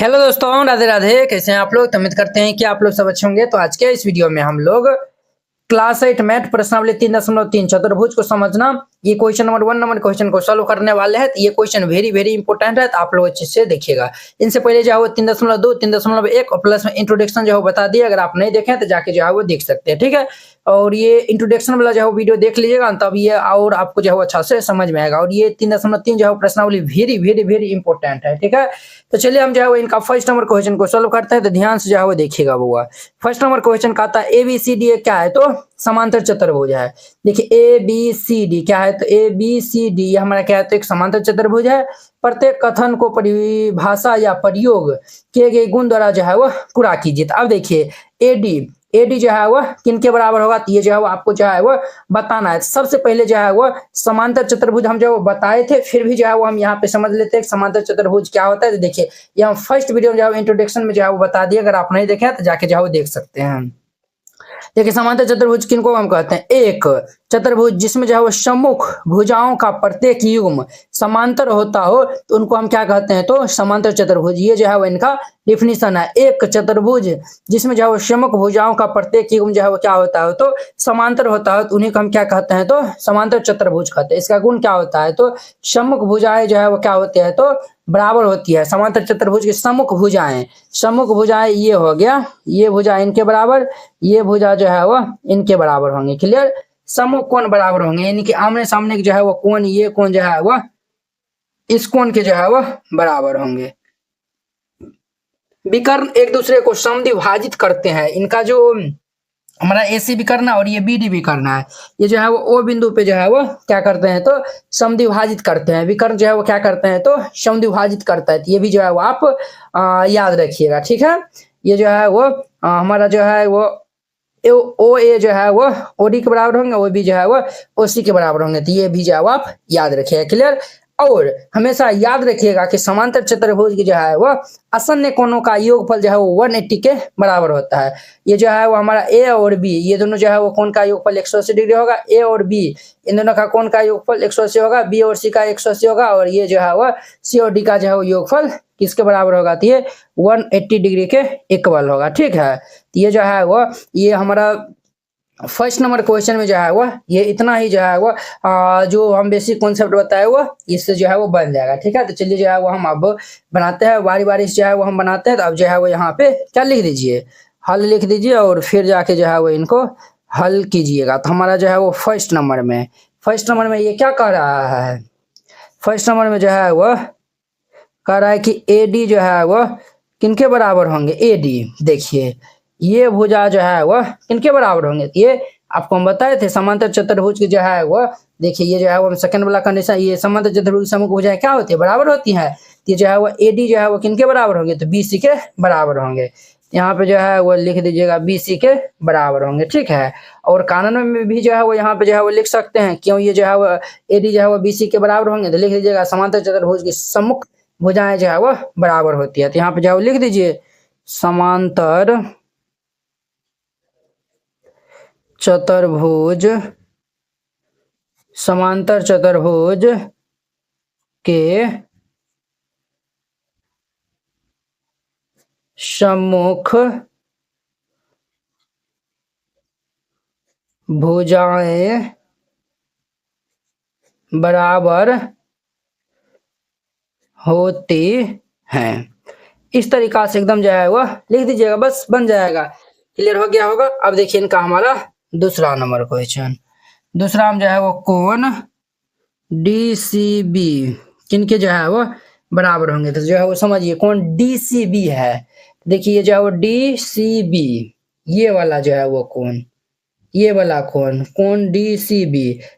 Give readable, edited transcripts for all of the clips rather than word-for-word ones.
Hello दोस्तों, राधे राधे। कैसे हैं आप लोग? तो उम्मीद करते हैं कि आप लोग सब अच्छे होंगे। तो आज के इस वीडियो में हम लोग क्लास 8 मैथ प्रश्नावली 3.3 चतुर्भुज को समझना, ये क्वेश्चन नंबर 1 नंबर क्वेश्चन को सॉल्व करने वाले हैं। तो ये क्वेश्चन वेरी वेरी इंपॉर्टेंट है, तो आप लोग अच्छे से देखिएगा। इनसे पहले जो है वो 3.2 3.1 और प्लस में इंट्रोडक्शन जो है बता दिया। अगर आप नहीं देखें तो जाके जो है वो देख सकते हैं, ठीक है। और ये इंट्रोडक्शन वाला जो है वीडियो देख लीजिएगा, तब ये और आपको जो है अच्छा से समझ में आएगा। और ये 3.3 जो है प्रश्नावली वेरी वेरी वेरी इंपॉर्टेंट है, ठीक है। तो चलिए हम जो है वो इनका फर्स्ट नंबर क्वेश्चन को सॉल्व करते हैं। तो ध्यान से जो है वो देखिएगा। वो फर्स्ट नंबर क्वेश्चन का आता है ABCD क्या है, तो समांतर चतुर्भुज है। देखिए ABCD क्या है, तो ABCD ये हमारा क्या है, तो एक समांतर चतुर्भुज है। प्रत्येक कथन को परिभाषा या प्रयोग किए गए गुण द्वारा जो है वो पूरा कीजिए। अब देखिए एडी जो है वो किन के बराबर होगा, तो ये जो है वो आपको जो है वो बताना है। सबसे पहले जो है वो समांतर चतुर्भुज हम जो बताए थे, फिर भी जो है वो हम यहाँ पे समझ लेते हैं समांतर चतुर्भुज क्या होता है। तो देखिए ये हम फर्स्ट वीडियो में जो है इंट्रोडक्शन में जो है वो बता दिया। अगर आप नहीं देखे तो जाके जो है वो देख सकते हैं। देखिए समांतर चतुर्भुज किनको हम कहते हैं, एक चतुर्भुज जिसमें जो है वो सम्मुख भुजाओं का प्रत्येक युग्म समांतर होता हो तो उनको हम क्या कहते हैं, तो समांतर चतुर्भुज। ये जो है वो इनका डिफिनीशन है। एक चतुर्भुज जिसमें जो है वो सम्मुख भुजाओं का प्रत्येक युग्म जो है वो क्या होता है, तो समांतर होता है, तो उन्हीं को हम क्या कहते हैं, तो समांतर चतुर्भुज कहते हैं। इसका गुण क्या होता है, तो सम्मुख भुजाएं जो है वो क्या होती है, तो बराबर होती है। समांतर चतुर्भुज की सम्मुख भुजाएं ये हो गया, ये भुजा इनके बराबर, ये भुजा जो है वो इनके बराबर होंगे। क्लियर। सम्मुख कोण बराबर होंगे, यानी कि आमने सामने जो है वो कोण, ये कोण जो है वो इस कोण के जो है वो बराबर होंगे। विकर्ण एक दूसरे को समद्विभाजित करते हैं। इनका जो हमारा AC विकर्ण और ये BD विकर्ण है, ये जो है वो O बिंदु पे जो है वो क्या करते हैं, तो समद्विभाजित करते हैं। विकर्ण जो है वो क्या करते हैं, तो समद्विभाजित करता है। तो ये भी जो है वो आप याद रखिएगा, ठीक है। ये जो है वो हमारा जो है वो OA जो है वो OD के बराबर होंगे, OB जो है वो OC के बराबर होंगे। तो ये भी जो है वो आप याद रखिएगा। क्लियर। और हमेशा याद रखिएगा कि समांतर चतुर्भुज की जो है वो आसन्न कोणों का योगफल जो है वो 180 के बराबर होता है। ये जो है वो हमारा A और B, ये दोनों जो है वो कोण का योगफल 180 डिग्री होगा। A और B इन दोनों का कोण का योगफल 180 होगा। B और C का 180 होगा। और ये जो है वो C और D का जो है वो योगफल किसके बराबर होगा, तो ये 180 डिग्री के इक्वल होगा, ठीक है। तो ये जो है वो ये हमारा फर्स्ट नंबर क्वेश्चन में जो है वो ये इतना ही जो है वो जो हम बेसिक कॉन्सेप्ट बताए वो इससे जो है वो बन जाएगा, ठीक है। तो चलिए जो है वो हम अब बनाते हैं, बारी बारी से जो है वो हम बनाते हैं। तो अब जो है वो यहाँ पे क्या लिख दीजिए, हल लिख दीजिए और फिर जाके जो है वो इनको हल कीजिएगा। तो हमारा जो है वो फर्स्ट नंबर में ये क्या कह रहा है, फर्स्ट नंबर में जो है वो कह रहा है कि AD जो है वो किनके बराबर होंगे, AD। देखिए ये भुजा जो है वो किनके बराबर होंगे, ये आपको हम बताए थे समांतर चतुर्भुज की जो है वो। देखिए ये जो है वो सेकंड वाला कंडीशन, ये समांतर चतुर्भुज सम्मुख भुजाएं क्या होती है, बराबर होती है। ये जो है वो AD जो है वो किनके बराबर होंगे, तो BC के बराबर होंगे। यहाँ पे जो है वो लिख दीजिएगा BC के बराबर होंगे, ठीक है। और कानून में भी जो है वो यहाँ पे जो है वो लिख सकते हैं, क्यों ये जो है वो AD जो है वो BC के बराबर होंगे। तो लिख दीजिएगा समांतर चतुर्भुज की सम्मुख भुजाएं जो है वो बराबर होती है। तो यहाँ पे जो है लिख दीजिए समांतर चतुर्भुज के सम्मुख भुजाएं बराबर होती हैं। इस तरीका से एकदम जो है वो लिख दीजिएगा, बस बन जाएगा। क्लियर हो गया होगा। अब देखिए इनका हमारा दूसरा नंबर क्वेश्चन, दूसरा हम जो है वो कोण DCB किनके जो है वो बराबर होंगे। तो जो है वो समझिए कोण DCB है। देखिए ये जो है वो DCB, ये वाला जो है वो कोण, ये वाला कोण DCB,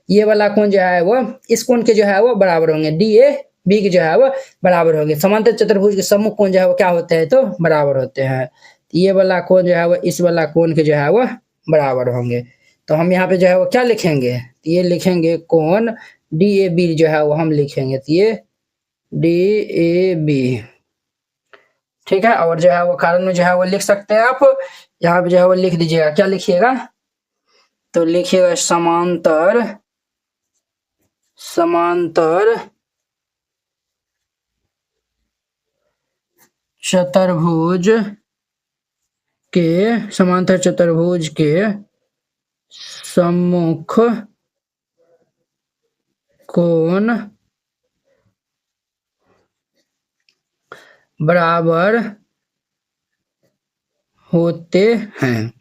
ये वाला कोण जो है वो इस कोण के जो है वो बराबर होंगे, DAB के जो है वो बराबर होंगे। समांतर चतुर्भुज के सम्मुख कोण जो है वो क्या होते हैं, तो बराबर होते हैं। ये वाला कोण जो है वो इस वाला कोण के जो है वो बराबर होंगे। तो हम यहाँ पे जो है वो क्या लिखेंगे, ये लिखेंगे कोण DAB जो है वो हम लिखेंगे, तो ये DAB, ठीक है। और जो है वो कारण में जो है वो लिख सकते हैं आप, यहाँ पे जो है वो लिख दीजिएगा, क्या लिखिएगा, तो लिखिएगा समांतर चतुर्भुज के समांतर चतुर्भुज के सम्मुख कोण बराबर होते हैं।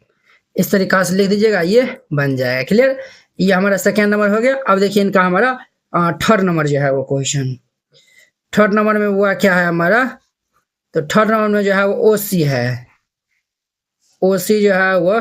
इस तरीका से लिख दीजिएगा, ये बन जाएगा। क्लियर? ये हमारा सेकेंड नंबर हो गया। अब देखिए इनका हमारा थर्ड नंबर जो है वो क्वेश्चन, थर्ड नंबर में हुआ क्या है हमारा, तो थर्ड नंबर में जो है वो ओसी है। ओसी जो है वो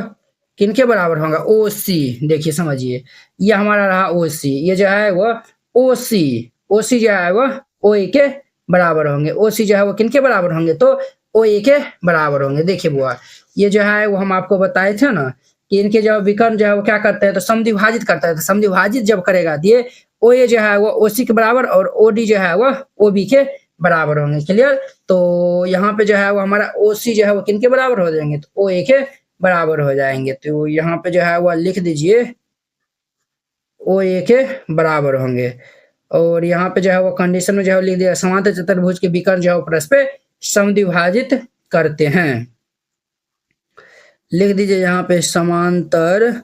किनके बराबर होगा, ओसी। देखिए समझिए, ये हमारा रहा ओसी, ये जो है वो ओसी, ओसी जो है वो ओई के बराबर होंगे। ओसी जो है वो किनके बराबर होंगे, तो ओई के बराबर होंगे। देखिए बुआ, ये जो है वो हम आपको बताए थे ना कि इनके जो विकर्ण जो है वो क्या करते हैं, तो समद्विभाजित करता है। तो समद्विभाजित जब करेगा दिए ओ ए जो है वो ओसी के बराबर और ओडी जो है वो ओबी के बराबर होंगे। क्लियर? तो यहाँ पे जो है वो हमारा ओसी जो है वो किनके बराबर हो जाएंगे, तो ओ ए के बराबर हो जाएंगे। तो यहाँ पे जो है वो लिख दीजिए ओ ए के बराबर होंगे। और यहाँ पे जो है वो कंडीशन में जो है लिख दिया, समांतर चतुर्भुज के विकर्ण जो है परस्पर समद्विभाजित करते हैं। लिख दीजिए यहाँ पे समांतर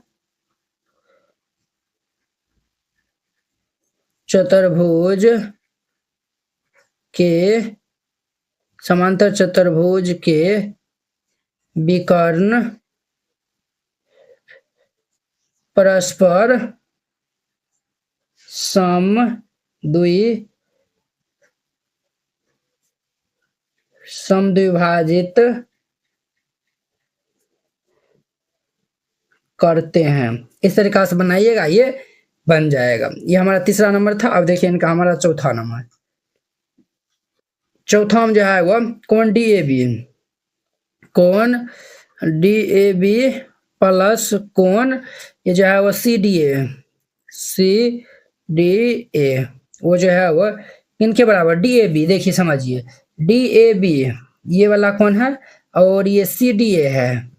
चतुर्भुज के समांतर चतुर्भुज के विकर्ण परस्पर समद्विभाजित करते हैं। इस तरीका से बनाइएगा, ये बन जाएगा। ये हमारा तीसरा नंबर था। अब देखिए इनका हमारा चौथा नंबर, चौथा में जो है वो कोण डी ए बी, कोण डी ए बी प्लस कोण ये जो है वो सी डी ए, वो जो है वो इनके बराबर डी ए बी। देखिए समझिए, डी ए बी ये वाला कौन है और ये सी डी ए है,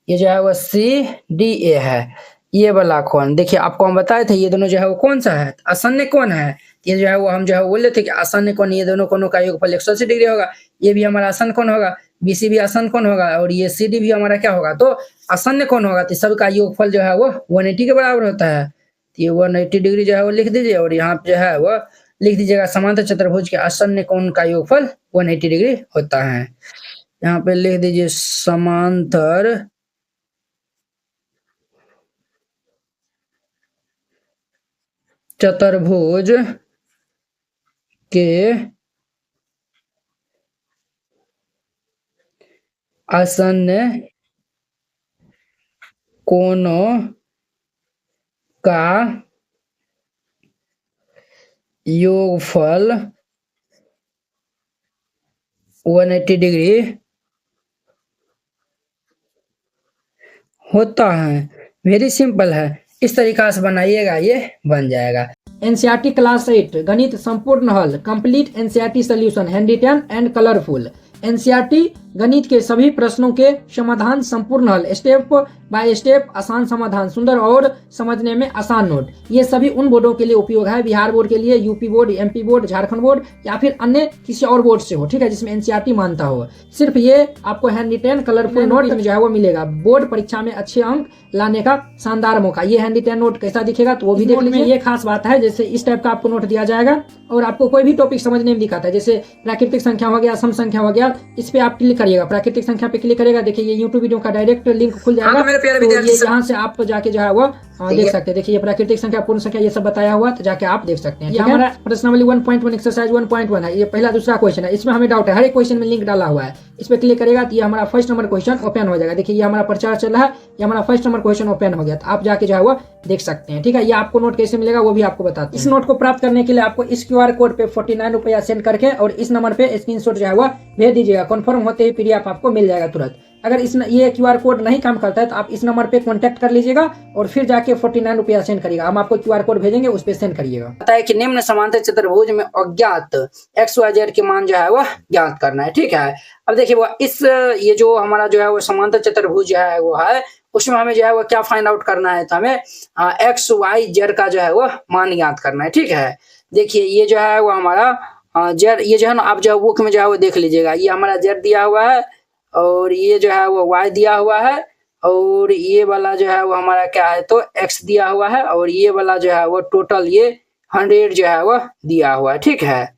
ये जो है वो सी डी ए है, ये वाला कोण। देखिए आपको हम बताए थे ये दोनों जो है वो कौन सा है, आसन्न कोण है। ये जो है वो हम जो है बोले थे कि आसन्न कोण ये दोनों कोणों का योगफल 180 डिग्री होगा। ये भी हमारा आसन्न कोण होगा, बीसी भी आसन्न कोण होगा और ये सी डी भी हमारा क्या होगा, तो आसन्न कोण होगा। तो सबका योगफल जो है वो 180 के बराबर होता है। तो ये 180 डिग्री जो है वो लिख दीजिए और यहाँ पे जो है वो लिख दीजिएगा समांतर चतुर्भुज के आसन्न कोण का योगफल 180 डिग्री होता है। यहाँ पे लिख दीजिए समांतर चतुर्भुज के आसन्न कोणों का योगफल 180 डिग्री होता है। वेरी सिंपल है, इस तरीका से बनाइएगा, ये बन जाएगा। एनसीईआरटी क्लास 8 गणित संपूर्ण हल complete NCERT solution hand written and colourful. NCERT गणित के सभी प्रश्नों के समाधान संपूर्ण हल, स्टेप बाय स्टेप आसान समाधान, सुंदर और समझने में आसान नोट। ये सभी उन बोर्डों के लिए उपयोग है, बिहार बोर्ड के लिए, UP board, MP board, Jharkhand board या फिर अन्य किसी और बोर्ड से हो, ठीक है, जिसमें एनसीईआरटी मानता हो। सिर्फ ये आपको हैंड रिटन कलरफुल नोट जो है वो मिलेगा। बोर्ड परीक्षा में अच्छे अंक लाने का शानदार मौका। ये हैंड रिटन नोट कैसा दिखेगा तो वो भी देख लीजिए। ये खास बात है, जैसे इस टाइप का आपको नोट दिया जाएगा और आपको कोई भी टॉपिक समझने में दिखाता है, जैसे प्राकृतिक संख्या हो गया, सम संख्या हो गया, इस पे आप क्लिक करिएगा, प्राकृतिक संख्या पे क्लिक करेगा, देखिए ये यूट्यूब वीडियो का डायरेक्ट लिंक खुल जाएगा। तो ये यहाँ से आप जाके जो है वो देख सकते हैं। देखिए ये प्राकृतिक संख्या, पूर्ण संख्या, ये सब बताया हुआ, तो जाके आप देख सकते हैं। ये हमारा प्रश्नावली 1.1 एक्सरसाइज 1.1 है। ये पहला दूसरा क्वेश्चन है, इसमें हमें डाउट है, हर एक क्वेश्चन में लिंक डाला हुआ है। इस पे क्लिक करेगा तो ये हमारा फर्स्ट नंबर क्वेश्चन ओपन हो जाएगा। देखिए ये हमारा प्रचार चल रहा है, ये हमारा फर्स्ट नंबर क्वेश्चन ओपन हो गया, तो आप जाके जो है वो देख सकते हैं, ठीक है। ये आपको नोट कैसे मिलेगा वो भी आपको बताते हैं। इस नोट को प्राप्त करने के लिए आपको इस क्यूआर कोड पे 49 रुपया सेंड करके और इस नंबर पे स्क्रीनशॉट जो है वो भेज दीजिएगा। कंफर्म होते ही पीडीएफ आपको मिल जाएगा तुरंत। अगर ये क्यूआर कोड नहीं काम करता है तो आप इस नंबर पे कांटेक्ट कर लीजिएगा और फिर जाके 49 रुपया सेंड करिएगा। हम आपको क्यूआर कोड भेजेंगे, उस पे सेंड करिएगा। पता है कि निम्न समांतर चतुर्भुज में अज्ञात XYZ के मान जो है वो ज्ञात करना है, ठीक है। अब देखिए वो ये जो हमारा जो है वो समांतर चतुर्भुज जो है वो है, उसमें हमें जो है वो क्या फाइंड आउट करना है, तो हमें XYZ का जो है वो मान ज्ञात करना है, ठीक है। देखिए ये जो है वो हमारा जेड, ये जो है ना आप जो बुक में जो है वो देख लीजिएगा, ये हमारा जेड दिया हुआ है और ये जो है वो वाई दिया हुआ है और ये वाला जो है वो हमारा क्या है तो एक्स दिया हुआ है और ये वाला जो है वो टोटल ये 100 जो है वो दिया हुआ है। ठीक है,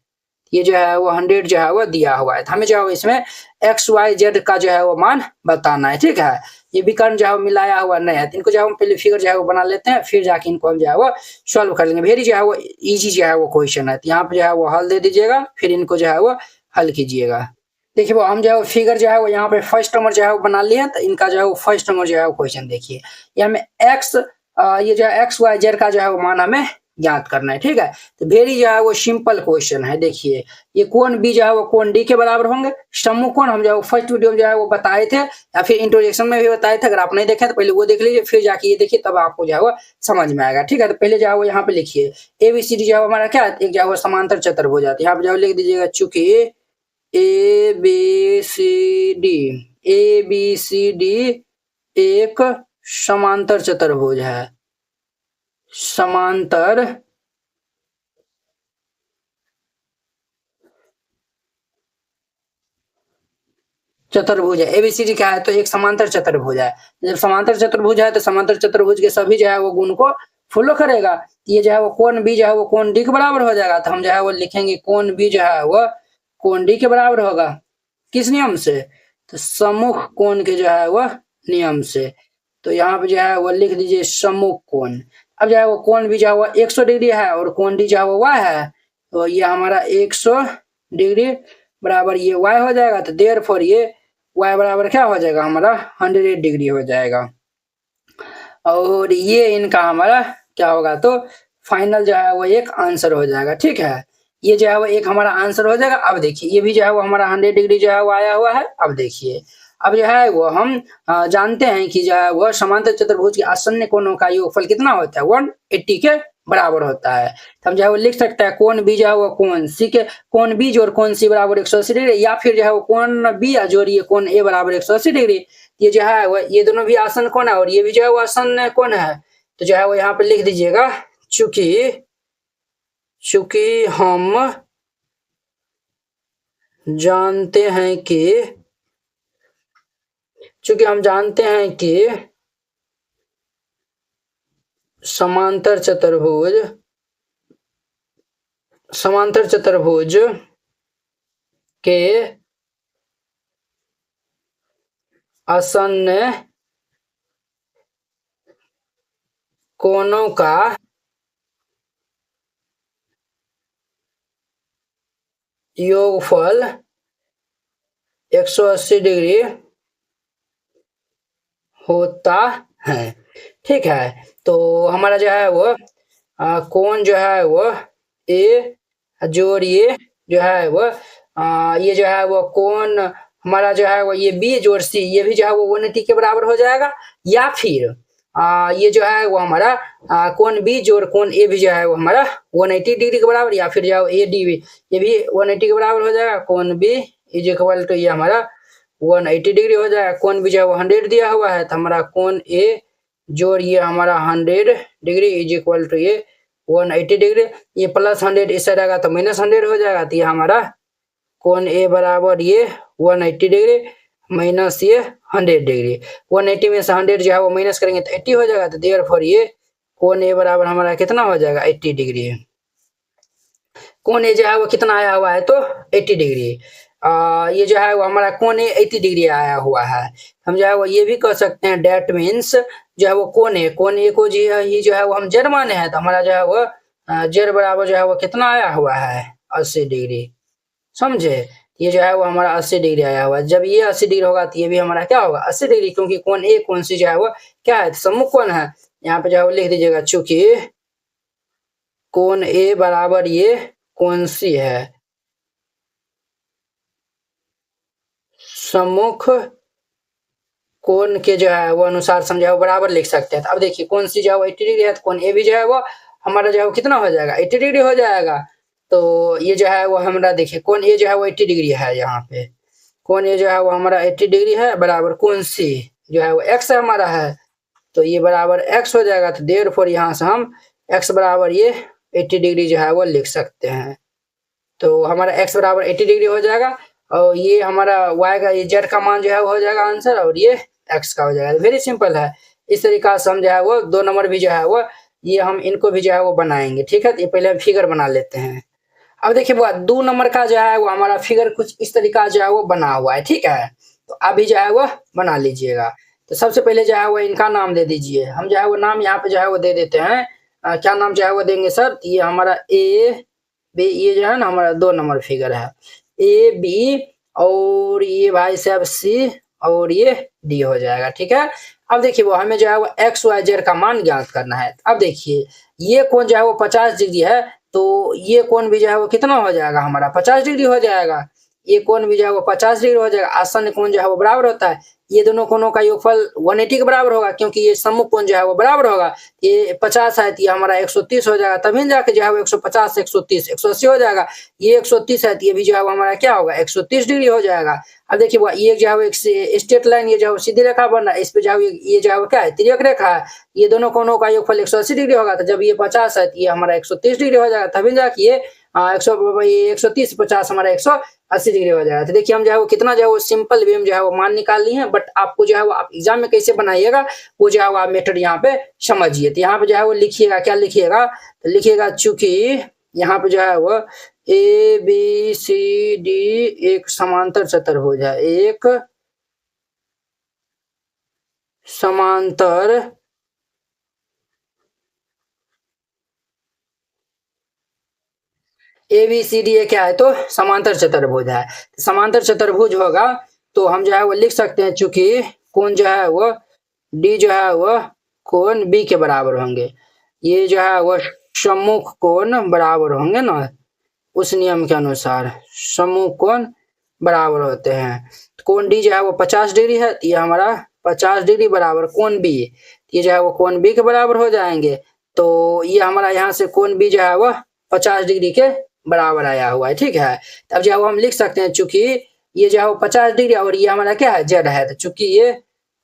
ये जो है वो 100 जो है वो दिया हुआ है, तो हमें जो है इसमें एक्स वाई जेड का जो है वो मान बताना है। ठीक है, ये विकर्ण जो है मिलाया हुआ नहीं है, तो इनको जो है हम पहले फिगर जो है वो बना लेते हैं, फिर जाके इनको हम जो है वो सॉल्व कर लेंगे। वेरी जो है वो इजी जो है वो क्वेश्चन है, तो यहाँ पे जो है वो हल दे दीजिएगा, फिर इनको जो है वो हल कीजिएगा। देखिए वो हम जो है फिगर जो है वो यहाँ पे फर्स्ट नंबर जो है वो बना लिए, तो इनका जो है वो फर्स्ट नंबर जो है वो क्वेश्चन देखिए, ये हमें एक्स ये जो है एक्स वाई जेड का जो है वो मान हमें ज्ञात करना है। ठीक है, तो वेरी जो है वो सिंपल क्वेश्चन है। देखिए ये कोण बी जो है वो कोण डी के बराबर होंगे, समूह कोण हम जो है फर्स्ट वीडियो में जो है वो बताए थे या फिर इंट्रोडक्शन में भी बताए थे, अगर आप नहीं देखे तो पहले वो देख लीजिए, फिर जाके ये देखिए, तब आपको जो है वो समझ में आएगा। ठीक है, तो पहले जो है वो यहाँ पे लिखिए ABCD जो है हमारा क्या एक जो है वो समांतर चतुर्भुज है, यहाँ पे जो है लिख दीजिएगा चूंकि ABCD एक समांतर चतुर्भुज है, समांतर चतुर्भुज है। ABCD क्या है तो एक समांतर चतुर्भुज है, जब समांतर चतुर्भुज है तो समांतर चतुर्भुज के सभी जो है वो गुण को फॉलो करेगा। ये जो है वो कोण बी जो है वो कोण डी के बराबर हो जाएगा, तो हम जो है वो लिखेंगे कोण बी जो है वो कोण डी के बराबर होगा, किस नियम से, तो सम्मुख कोण के जो है वह नियम से। तो यहाँ पे जो है वो लिख दीजिए सम्मुख कोण। अब जो है वो कोण भी जो है वो 100 डिग्री है और कोण डी जो है वो y है, तो ये हमारा 100 डिग्री बराबर ये y हो जाएगा, तो देयरफॉर ये y बराबर क्या हो जाएगा हमारा 100 डिग्री हो जाएगा, और ये इनका हमारा क्या होगा तो फाइनल जो है वो एक आंसर हो जाएगा। ठीक है, ये जो है वो एक हमारा आंसर हो जाएगा। अब देखिए ये भी जो है वो हमारा 100 डिग्री जो है वो आया हुआ है। अब देखिए अब जो है वो हम जानते हैं कि जो है वो समांतर चतुर्भुज के आसन्न कोणों का योगफल कितना होता है 180 के बराबर होता है, तो हम जो है वो लिख सकते हैं कोण बी जो है वो कोण सी के कोण बी जोड़ कोण सी बराबर 180 डिग्री, या फिर जो है वो कोण बी जोड़िए कोण ए बराबर 180 डिग्री। ये जो है वो ये दोनों भी आसन कोण है और ये भी जो है वो आसन कोण है, तो जो है वो यहाँ पे लिख दीजिएगा चूंकि चूंकि हम जानते हैं कि चूंकि हम जानते हैं कि समांतर चतुर्भुज के आसन्न कोणों का योगफल 180 डिग्री होता है। ठीक है, तो हमारा जो है वो कोण जो है वो ए जोड़िए जो है वो ये जो है वो कोण हमारा जो है वो ये बी जोड़ सी, ये भी जो है वो 180 के बराबर हो जाएगा, या फिर ये जो है वो हमारा कोण बी जोड़ कोण ए भी जो है वो हमारा 180 डिग्री के बराबर, या फिर जो है ए डी भी ये भी 180 के बराबर हो जाएगा। कोण बी इज इक्वल टू ये हमारा 180 डिग्री हो जाएगा, कोण भी जो है वो 100 दिया हुआ है, तो हमारा कोण ए जोड़ ये हमारा 100 डिग्री इज इक्वल टू ये 180 डिग्री, ये प्लस 100 इस साइड आएगा तो माइनस 100 हो जाएगा, तो ये हमारा कोण ए बराबर ये 180 डिग्री माइनस ये 100 डिग्री, 180 में से 100 जो है वो माइनस करेंगे तो 80 हो जाएगा, तो देयरफॉर ये कोण ए बराबर हमारा कितना हो जाएगा 80 डिग्री। कोण ए जो है वो कितना आया हुआ है तो 80 डिग्री, ये जो है वो हमारा कोण ए 80 डिग्री आया हुआ है। हम जो है वो ये भी कह सकते हैं डेट मीन्स जो है वो कोण ए को जी ये जो है वो हम जेड माने हैं, तो हमारा जो है वो जेड बराबर जो है वो कितना आया हुआ है 80 डिग्री, समझे। ये जो है वो हमारा 80 डिग्री आया हुआ है, जब ये 80 डिग्री होगा तो ये भी हमारा क्या होगा 80 डिग्री, क्योंकि कोण ए कोण सी जो है वो क्या है सम्मुख कोण है। यहाँ पे जो है वो लिख दीजिएगा चूंकि कोण ए बराबर ये कोण सी है, सम्मुख कोण के जो है वो अनुसार समझा वो बराबर लिख सकते हैं। तो अब देखिए कोण सी जो है वो 80 डिग्री है, तो कोण ए भी जो है वो हमारा जो है वो कितना हो जाएगा 80 डिग्री हो जाएगा। तो ये जो है वो हमारा देखिए कोण ए जो है वो 80 डिग्री है, यहाँ पे कोण ए जो है वो हमारा 80 डिग्री है बराबर कोण सी जो है वो एक्स हमारा है, तो ये बराबर एक्स हो जाएगा, तो देयरफॉर यहाँ से हम एक्स बराबर ये 80 डिग्री जो है वो लिख सकते हैं। तो हमारा x बराबर 80 डिग्री हो जाएगा और ये हमारा y का ये z का मान जो है वो हो जाएगा आंसर और ये x का हो जाएगा। वेरी सिंपल है। इस तरीका से हम जो है वो 2 नंबर भी जो है वो ये हम इनको भी जो है वो बनाएंगे। ठीक है, तो पहले हम फिगर बना लेते हैं। अब देखिए वो 2 नंबर का जो है वो हमारा फिगर कुछ इस तरीका जो है वो बना हुआ है। ठीक है, तो अभी जो है वो बना लीजिएगा। तो सबसे पहले जो है वो इनका नाम दे दीजिए। हम जो है वो नाम यहाँ पे जो है वो दे देते हैं। क्या नाम जो है वो देंगे सर? ये हमारा ए बी, ये जो है ना हमारा 2 नंबर फिगर है ए बी और ये भाई साहब सी और ये डी हो जाएगा। ठीक है, अब देखिए वो हमें जो है वो एक्स वाई जेड का मान ज्ञात करना है। अब देखिए ये कोण जो है वो 50 डिग्री है, तो ये कोण भी जो है वो कितना हो जाएगा हमारा 50 डिग्री हो जाएगा। ये कोण भी जो है वो 50 डिग्री हो जाएगा। आसन्न कोण जो है वो बराबर होता है। ये दोनों कोणों का योगफल 180 के बराबर होगा, क्योंकि ये सम्मुख कोण जो है वो बराबर होगा। ये 50 है तो ये हमारा 130 हो जाएगा, तभी जाके जो है वो 150 130 180 हो जाएगा। ये 130 है तो ये भी जो है वो हमारा क्या होगा 130 डिग्री हो जाएगा। अब देखिए वो ये जो है वो एक स्ट्रेट लाइन, ये जो है सीधी रेखा बन रहा है, इस पे जो है ये जो है वो क्या है तिर्यक रेखा है। ये दोनों कोणों का योगफल 180 डिग्री होगा, तो जब ये 50 है तो ये हमारा 130 डिग्री हो जाएगा, तभी जाके ये 130 50 हमारा 180 डिग्री हो जाएगा। तो देखिए हम जो है वो कितना जो है वो सिंपल वे में जो है वो मान निकाल लिए हैं। बट आपको जो है वो आप एग्जाम में कैसे बनाइएगा वो जो है वो आप मेथड यहाँ पे समझिए। तो यहाँ पे जो है वो लिखिएगा, क्या लिखिएगा? तो लिखिएगा चूंकि यहाँ पे जो है वो ए बी सी डी एक समांतर चतुर्भुज है, एक समांतर ए बी सी डी ये क्या है? तो समांतर चतुर्भुज है। समांतर चतुर्भुज होगा तो हम जो है वो लिख सकते हैं चूंकि कोण जो है वो डी जो है वो कोण बी के बराबर होंगे। ये जो है वो सम्मुख कोण बराबर होंगे ना, उस नियम के अनुसार सम्मुख कोण बराबर होते हैं। कोण डी जो है वो 50 डिग्री है, ये हमारा 50 डिग्री बराबर कोण बी, ये जो है वो कोण बी के बराबर हो जाएंगे। तो ये हमारा यहाँ से कोण बी जो है वो 50 डिग्री के बराबर आया हुआ है। ठीक है, तब जो है वो हम लिख सकते हैं चूंकि ये जो है वो 50 डिग्री और ये हमारा क्या है जेड है, तो चूंकि ये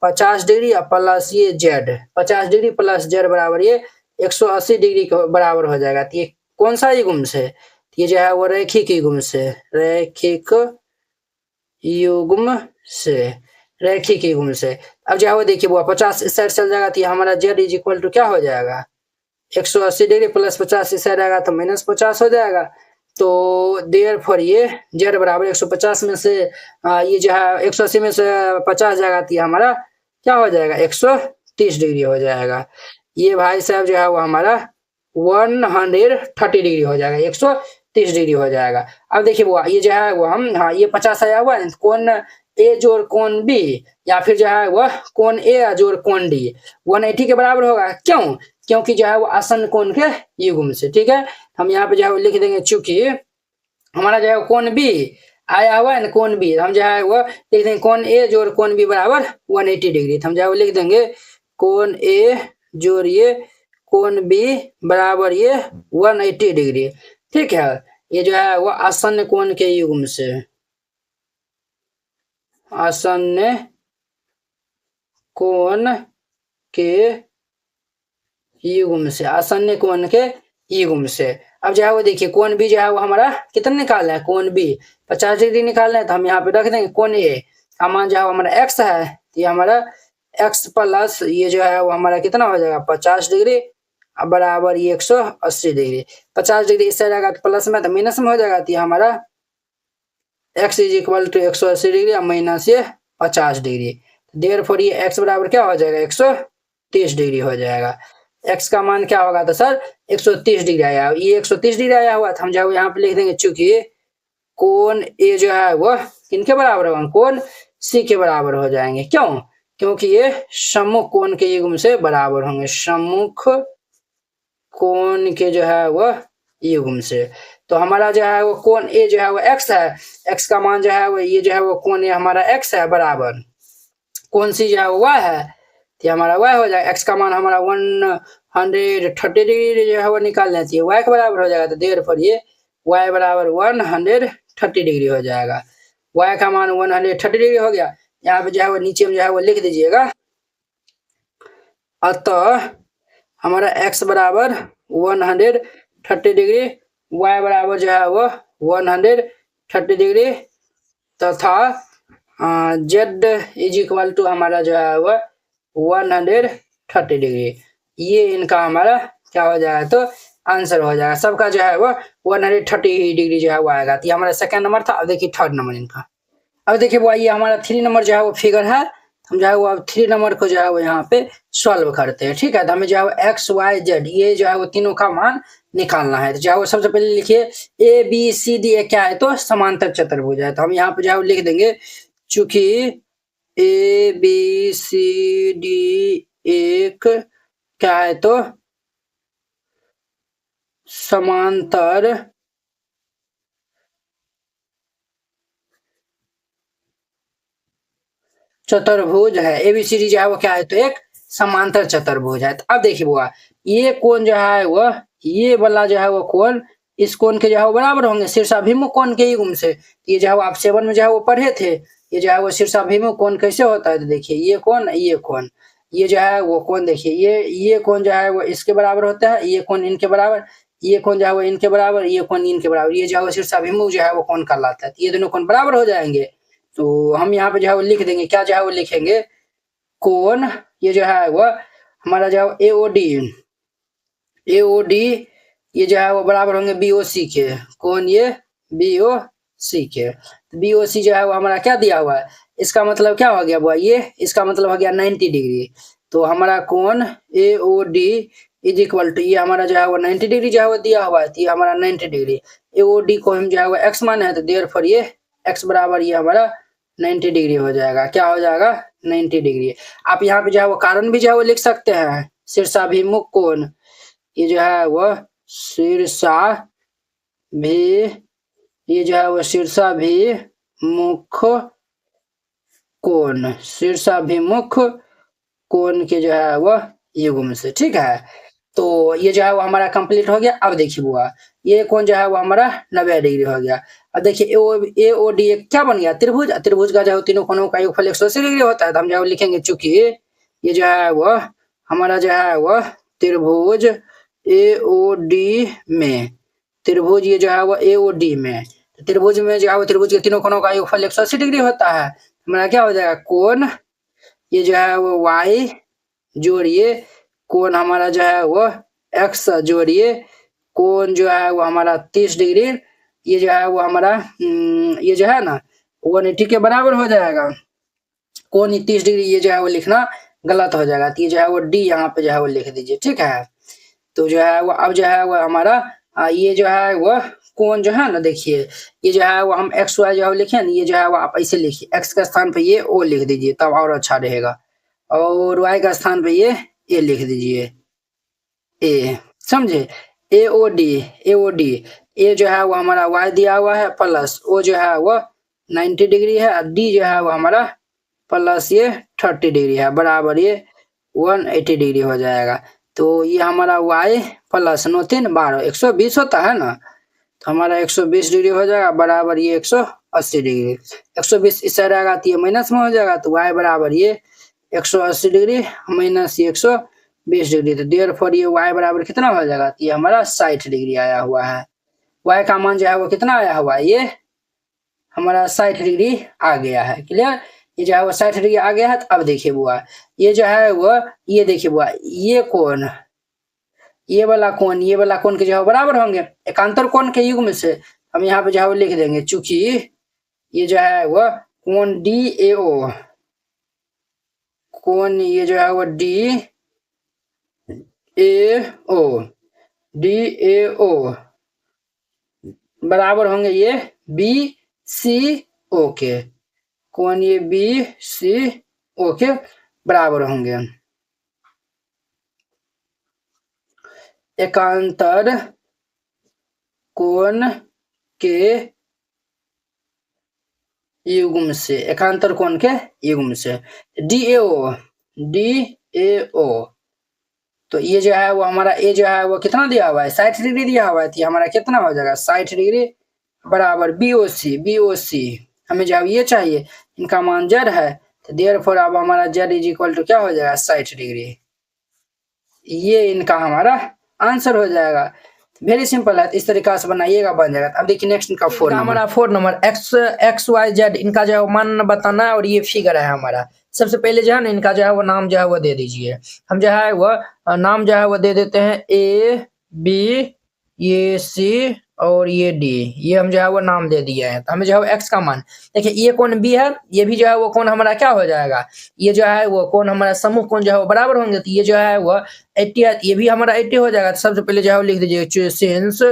50 डिग्री प्लस ये जेड 50 डिग्री प्लस जेड बराबर ये 180 डिग्री के बराबर हो जाएगा। तो ये कौन सा युग्म से? ये जो है वो रैखिक युग्म से, रैखिक युग्म से, रैखिक युग्म से। अब जो है वो देखिए वो 50 इस साइड चल जाएगा तो ये हमारा जेड इज इक्वल टू क्या हो जाएगा 180 डिग्री प्लस 50 इस साइड आएगा तो माइनस 50 हो जाएगा। तो देयरफॉर ये जेड बराबर 150 में से ये जो है 180 में से 50 जाएगा तो ये हमारा क्या हो जाएगा 130 डिग्री हो जाएगा। ये भाई साहब जो है वो हमारा 130 डिग्री हो जाएगा, 130 डिग्री हो जाएगा। अब देखिए वो ये जो है वो हम हाँ ये 50 आया हुआ है, कोण ए जोड़ कोण बी या फिर जो है वह कोण ए जोड़ कोण डी 180 के बराबर होगा। क्यों? क्योंकि जो है वो आसन्न कोण के युग्म से। ठीक है, हम यहाँ पे जो है वो लिख देंगे चूंकि हमारा जो है कोण बी आया हुआ है ना, कोण बी हम जो है वो लिख देंगे कोण ए जोड़ कोण बी बराबर 180 डिग्री। तो हम जो है वो लिख देंगे कोण ए जोड़ ये कोण बी बराबर ये 180 डिग्री। ठीक है, ये जो है वो आसन्न कोण के युग्म से, आसन्न कोण के युग्म से, आसन्न कोण के युग्म से। अब जो है वो देखिए कोण बी जो है वो हमारा कितना निकालना है, कोण बी 50 डिग्री निकालना है, तो हम यहाँ पे रख देंगे कोण ए का मान जो है हमारा एक्स है, तो ये हमारा एक्स प्लस ये जो है वो हमारा कितना हो जाएगा 50 डिग्री बराबर ये 180 डिग्री। 50 डिग्री इस साइड आएगा तो प्लस में, तो माइनस में हो जाएगा, तो ये हमारा x is equal to 180 degree और माइनस ये 50 डिग्री। देयरफॉर ये एक्स बराबर क्या हो जाएगा 130 डिग्री हो जाएगा। एक्स का मान क्या होगा तो सर 130 डिग्री आया, ये 130 डिग्री आया हुआ था, हम जो यहाँ पे लिख देंगे चूंकि कोण ए जो है वो किनके बराबर होगा, कोण सी के बराबर हो जाएंगे। क्यों? क्योंकि ये सम्मुख कोण के युग्म से बराबर होंगे, सम्मुख कोण के जो है वो युग्म से। तो हमारा जो है वो कोण ए जो है वो एक्स है, एक्स का मान जो है वो ये जो है वो कोण ए हमारा एक्स है बराबर कोण सी जो है वो वाई है, तो हमारा वाई हो जाएगा। एक्स का मान हमारा 130 डिग्री जो है वो निकाल लेती है, वाई के बराबर हो जाएगा, तो देयरफॉर ये वाई बराबर 130 डिग्री हो जाएगा। वाई का मान 130 डिग्री हो गया। यहाँ पे जो है वो नीचे में जो है वो लिख दीजिएगा, अतः हमारा x बराबर 130 डिग्री, y बराबर जो है वो 130 डिग्री तथा जेड इज इक्वल टू हमारा जो है वह 130 डिग्री। ये इनका हमारा क्या हो जाएगा, तो आंसर हो जाएगा। सबका जो है वो 130 डिग्री जो है वो आएगा। तो ये हमारा सेकंड नंबर था। अब देखिए थर्ड नंबर इनका। अब देखिए वो ये हमारा 3 नंबर जो है वो फिगर है। हम जो है वो अब 3 नंबर को जो है वो यहाँ पे सॉल्व करते हैं। ठीक है, तो हमें जो है वो एक्स वाई जेड ये जो है वो तीनों का मान निकालना है। तो जो है वो सबसे पहले लिखिए ए बी सी डी क्या है, तो समांतर चतुर्भुज है। तो हम यहाँ पे जो है वो लिख देंगे, चूंकि ए बी सी डी एक क्या है, तो समांतर चतुर्भुज है। एबीसीडी जो है वो क्या है, तो एक समांतर चतुर्भुज है। तो अब देखिए बुआ, ये कोण जो है वह ये वाला जो है वो कोण इस कोण के जो है वो बराबर होंगे शीर्षाभिमुख कोण के युग्म से। ये जो है वो आप 7 में जो है वो पढ़े थे। ये जो है वो शीर्षाभिमुख कोण कैसे होता है, तो देखिए ये कोण ये जो है वो कोण देखिए ये कोण जो है वो इसके बराबर होता है, ये कोण इनके बराबर, ये कोण जो है वो इनके बराबर, ये कोण इनके बराबर। ये जो है वो शीर्षाभिमुख जो है वो कोण कहलाता है। ये दोनों कोण बराबर हो जाएंगे। तो हम यहाँ पे जो है वो लिख देंगे, क्या जो है वो लिखेंगे, कोण ये जो है वो हमारा जो है एओडी ये जो है वो बराबर होंगे बीओसी के। कोण ये बीओसी के। बीओसी जो है वो हमारा क्या दिया हुआ है, इसका मतलब क्या हो गया बुआ, ये इसका मतलब हो गया 90 डिग्री। तो हमारा कोण एओडी इज इक्वल टू ये हमारा जो है वो 90 डिग्री जो है वो दिया हुआ है। तो ये हमारा 90 डिग्री एओडी को हम जो है वो एक्स माने है, तो देयरफॉर ये एक्स बराबर ये हमारा 90 डिग्री हो जाएगा। क्या हो जाएगा, 90 डिग्री। आप यहाँ पे जो है वो कारण भी जो है वो लिख सकते हैं, शीर्षाभिमुख कोण ये जो है वो ये जो है वो शीर्षाभिमुख कोण के जो है वो युग्म से। ठीक है, तो ये जो है वो हमारा कंप्लीट हो गया। अब देखिए बुआ, ये कोण जो है वो हमारा 90 डिग्री हो गया। अब देखिए ए ओ डी क्या बन गया, त्रिभुज। त्रिभुज का जो है तीनों कोणों का योगफल 180 डिग्री होता है। तो हम जो है लिखेंगे, चूंकि ये जो है वो हमारा जो है वो त्रिभुज ए ओ डी में, त्रिभुज ये जो है वो ए ओ डी में, त्रिभुज में जो है वो त्रिभुज के तीनों कोणों का योगफल 180 डिग्री होता है। हमारा क्या हो जाएगा, कोण ये जो है वो वाई जोड़िए कोण हमारा जो है वो एक्स जोड़िए कोण जो है वो हमारा 30 डिग्री ये जो है वो हमारा ये जो है ना 180 के बराबर हो जाएगा। कोण 30 डिग्री ये जो है वो लिखना गलत हो जाएगा। तो ये जो है वो डी यहाँ पे जो है वो लिख दीजिए। ठीक है, तो जो है वो अब जो है वो हमारा ये जो है वो कोण जो है ना, देखिए ये जो है वो हम एक्स वाई जो है लिखे ना, ये जो है वो आप ऐसे लिखिए, एक्स का स्थान पे ये ओ लिख दीजिए तब और अच्छा रहेगा, और वाई का स्थान पे ये ए लिख दीजिए, ए समझे, ए ओ डी ए जो है वो हमारा वाई दिया हुआ है प्लस ओ जो है वो 90 डिग्री है, डी जो है वो हमारा प्लस ये 30 डिग्री है बराबर ये 180 डिग्री हो जाएगा। तो ये हमारा y प्लस 9 3 12 120 होता है ना, तो हमारा 120 डिग्री हो जाएगा बराबर ये 180 डिग्री। 120 इस साइड आएगा तो ये माइनस में हो जाएगा, तो y बराबर ये 180 डिग्री माइनस ये 120 डिग्री। तो देयरफॉर ये y बराबर कितना हो जाएगा, तो ये हमारा 60 डिग्री आया हुआ है। y का मान जो है वो कितना आया हुआ है, ये हमारा 60 डिग्री आ गया है। क्लियर, ये जो है वो 60 डिग्री आ गया है। तो अब देखिए बुआ, ये जो है वो ये देखिए बुआ, ये कोण ये वाला कोण के जो है बराबर होंगे एकांतर कोण के युग्म से। हम यहाँ पे जो है वो लिख देंगे, चूंकि ये जो है वो कोण डी ए ओ कोण ये जो है वो डी ए ओ बराबर होंगे ये बी सी ओ के। कोण ये बी सी ओ के बराबर होंगे एकांतर कोण के युग्म से, एकांतर कोण के युग्म से डी ए ओ। तो ये जो है वो हमारा ए जो है वो कितना दिया हुआ है, 60 डिग्री दिया हुआ है। तो हमारा कितना हो जाएगा 60 डिग्री बराबर बीओसी हमें जो ये चाहिए, इनका मान जेड है। तो देयरफॉर अब हमारा जेड इज इक्वल टू क्या हो जाएगा 60 डिग्री। ये इनका हमारा आंसर हो जाएगा। वेरी सिंपल है, इस तरीका से बनाइएगा, बन जाएगा। अब देखिए नेक्स्ट इनका 4 नंबर, हमारा 4 नंबर XYZ इनका जो है मान बताना है और ये फिगर है हमारा। सबसे पहले जो है ना इनका जो है वो नाम जो है वो दे दीजिए। हम जो है वो नाम जो है वो दे देते हैं A B, ये C और ये D, ये हम जो है वो नाम दे दिए हैं। तो हमें जो है x का मान देखिए, ये कोण B है, ये भी जो है वो कोण हमारा क्या हो जाएगा, ये जो है वो कोण हमारा समूह कोण जो है वो बराबर होंगे, तो ये जो है वो 80 है, ये भी हमारा 80 हो जाएगा। तो सबसे पहले जो है वो लिख दीजिए सिंस,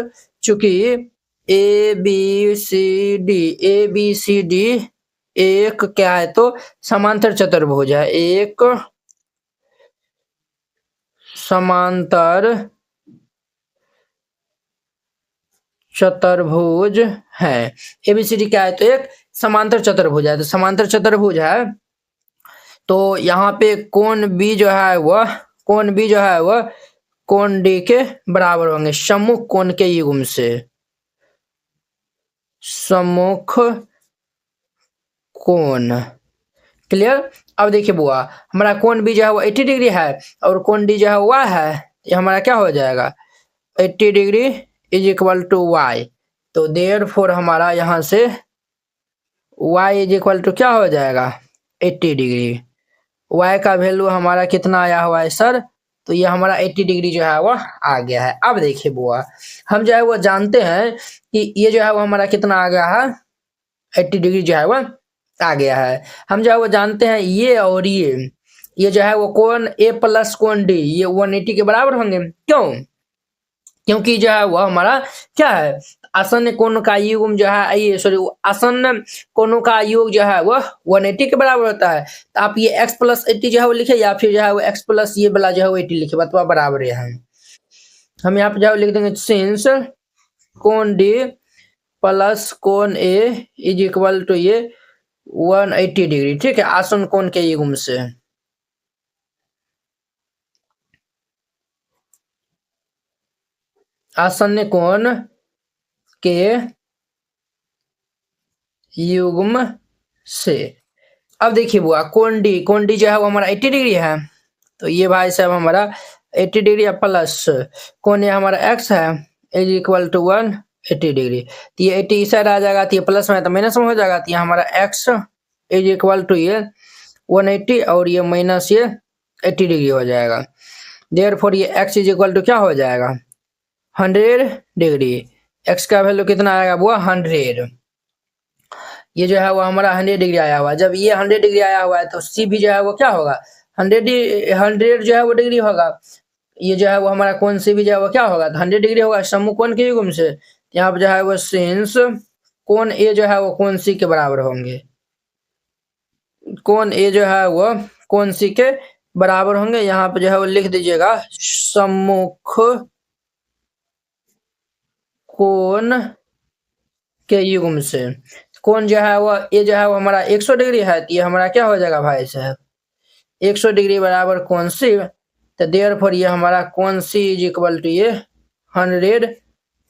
चूंकि ए बी सी डी एक क्या है तो समांतर चतुर्भुज है, एक समांतर चतुर्भुज है। एबीसीडी क्या है तो एक समांतर चतुर्भुज है, तो समांतर चतुर्भुज है तो यहाँ पे कोण बी जो है वह कोण बी जो है वह कोण डी के बराबर होंगे सम्मुख कोण के युग्म से, सम्मुख कोण। क्लियर। अब देखिए बुआ, हमारा कोण बी जो है वो 80 डिग्री है और कोण डी जो है y है, ये हमारा क्या हो जाएगा 80 degree is equal to y। तो देयरफॉर हमारा यहाँ से y इज इक्वल टू क्या हो जाएगा 80 डिग्री। y का वैल्यू हमारा कितना आया हुआ है सर, तो ये हमारा 80 डिग्री जो है वो आ गया है। अब देखिए बुआ, हम जो है वो जानते हैं कि ये जो है वो हमारा कितना आ गया है 80 डिग्री जो है वो आ गया है। हम जो है वो जानते हैं ये और ये जो है वो कोण A प्लस कोण D ये 180 के बराबर होंगे। क्यों? क्योंकि जो है वो हमारा क्या है आसन्न कोण का युग्म जो है ये सॉरी आसन्न कोणों का योग जो है वो 180 के बराबर होता है। तो आप ये x प्लस 80 जो है वो लिखे या फिर जो है वो x प्लस ये वाला जो है वो 80 लिखे, बतवा बराबर है। हम यहाँ पे जो है लिख देंगे सिंस कोण D प्लस कोण A इज इक्वल टू ये 180 डिग्री, ठीक है, आसन्न कोण के युग्म से। आसन्न कोण के युग्म से। अब देखिए बुआ कोण डी जो है वो हमारा 80 डिग्री है, तो ये भाई साहब हमारा 80 डिग्री प्लस कोण ये हमारा x है इज इक्वल टू 180 डिग्री। तो ये 80 इस साइड आ जाएगा, तो ये प्लस में तो माइनस में हो जाएगा, तो ये हमारा x इज इक्वल टू ये 180 और ये माइनस ये 80 डिग्री हो जाएगा। देयरफॉर ये x इज इक्वल टू क्या हो जाएगा 100 डिग्री। x का वैल्यू कितना आएगा वो 100, ये जो है वो हमारा 100 डिग्री आया हुआ है। जब ये 100 डिग्री आया हुआ है तो C भी जो है वो क्या होगा 100 जो है वो डिग्री होगा। ये जो है वो हमारा कोण C भी जो है वो क्या होगा 100 डिग्री होगा सम्मुख कोण के युग्म से। यहाँ पे जो है वो सिंस कोण A जो है वो कोण C के बराबर होंगे, कोण A जो है वो कोण C के बराबर होंगे। यहाँ पे जो है वो लिख दीजिएगा सम्मुख कोण के युग्म से। कोण जो है वो ये जो है वो हमारा 100 डिग्री है, तो ये हमारा क्या हो जाएगा भाई साहब 100 डिग्री बराबर कोण C। तो देयरफॉर ये हमारा कोण C इज इक्वल टू ये 100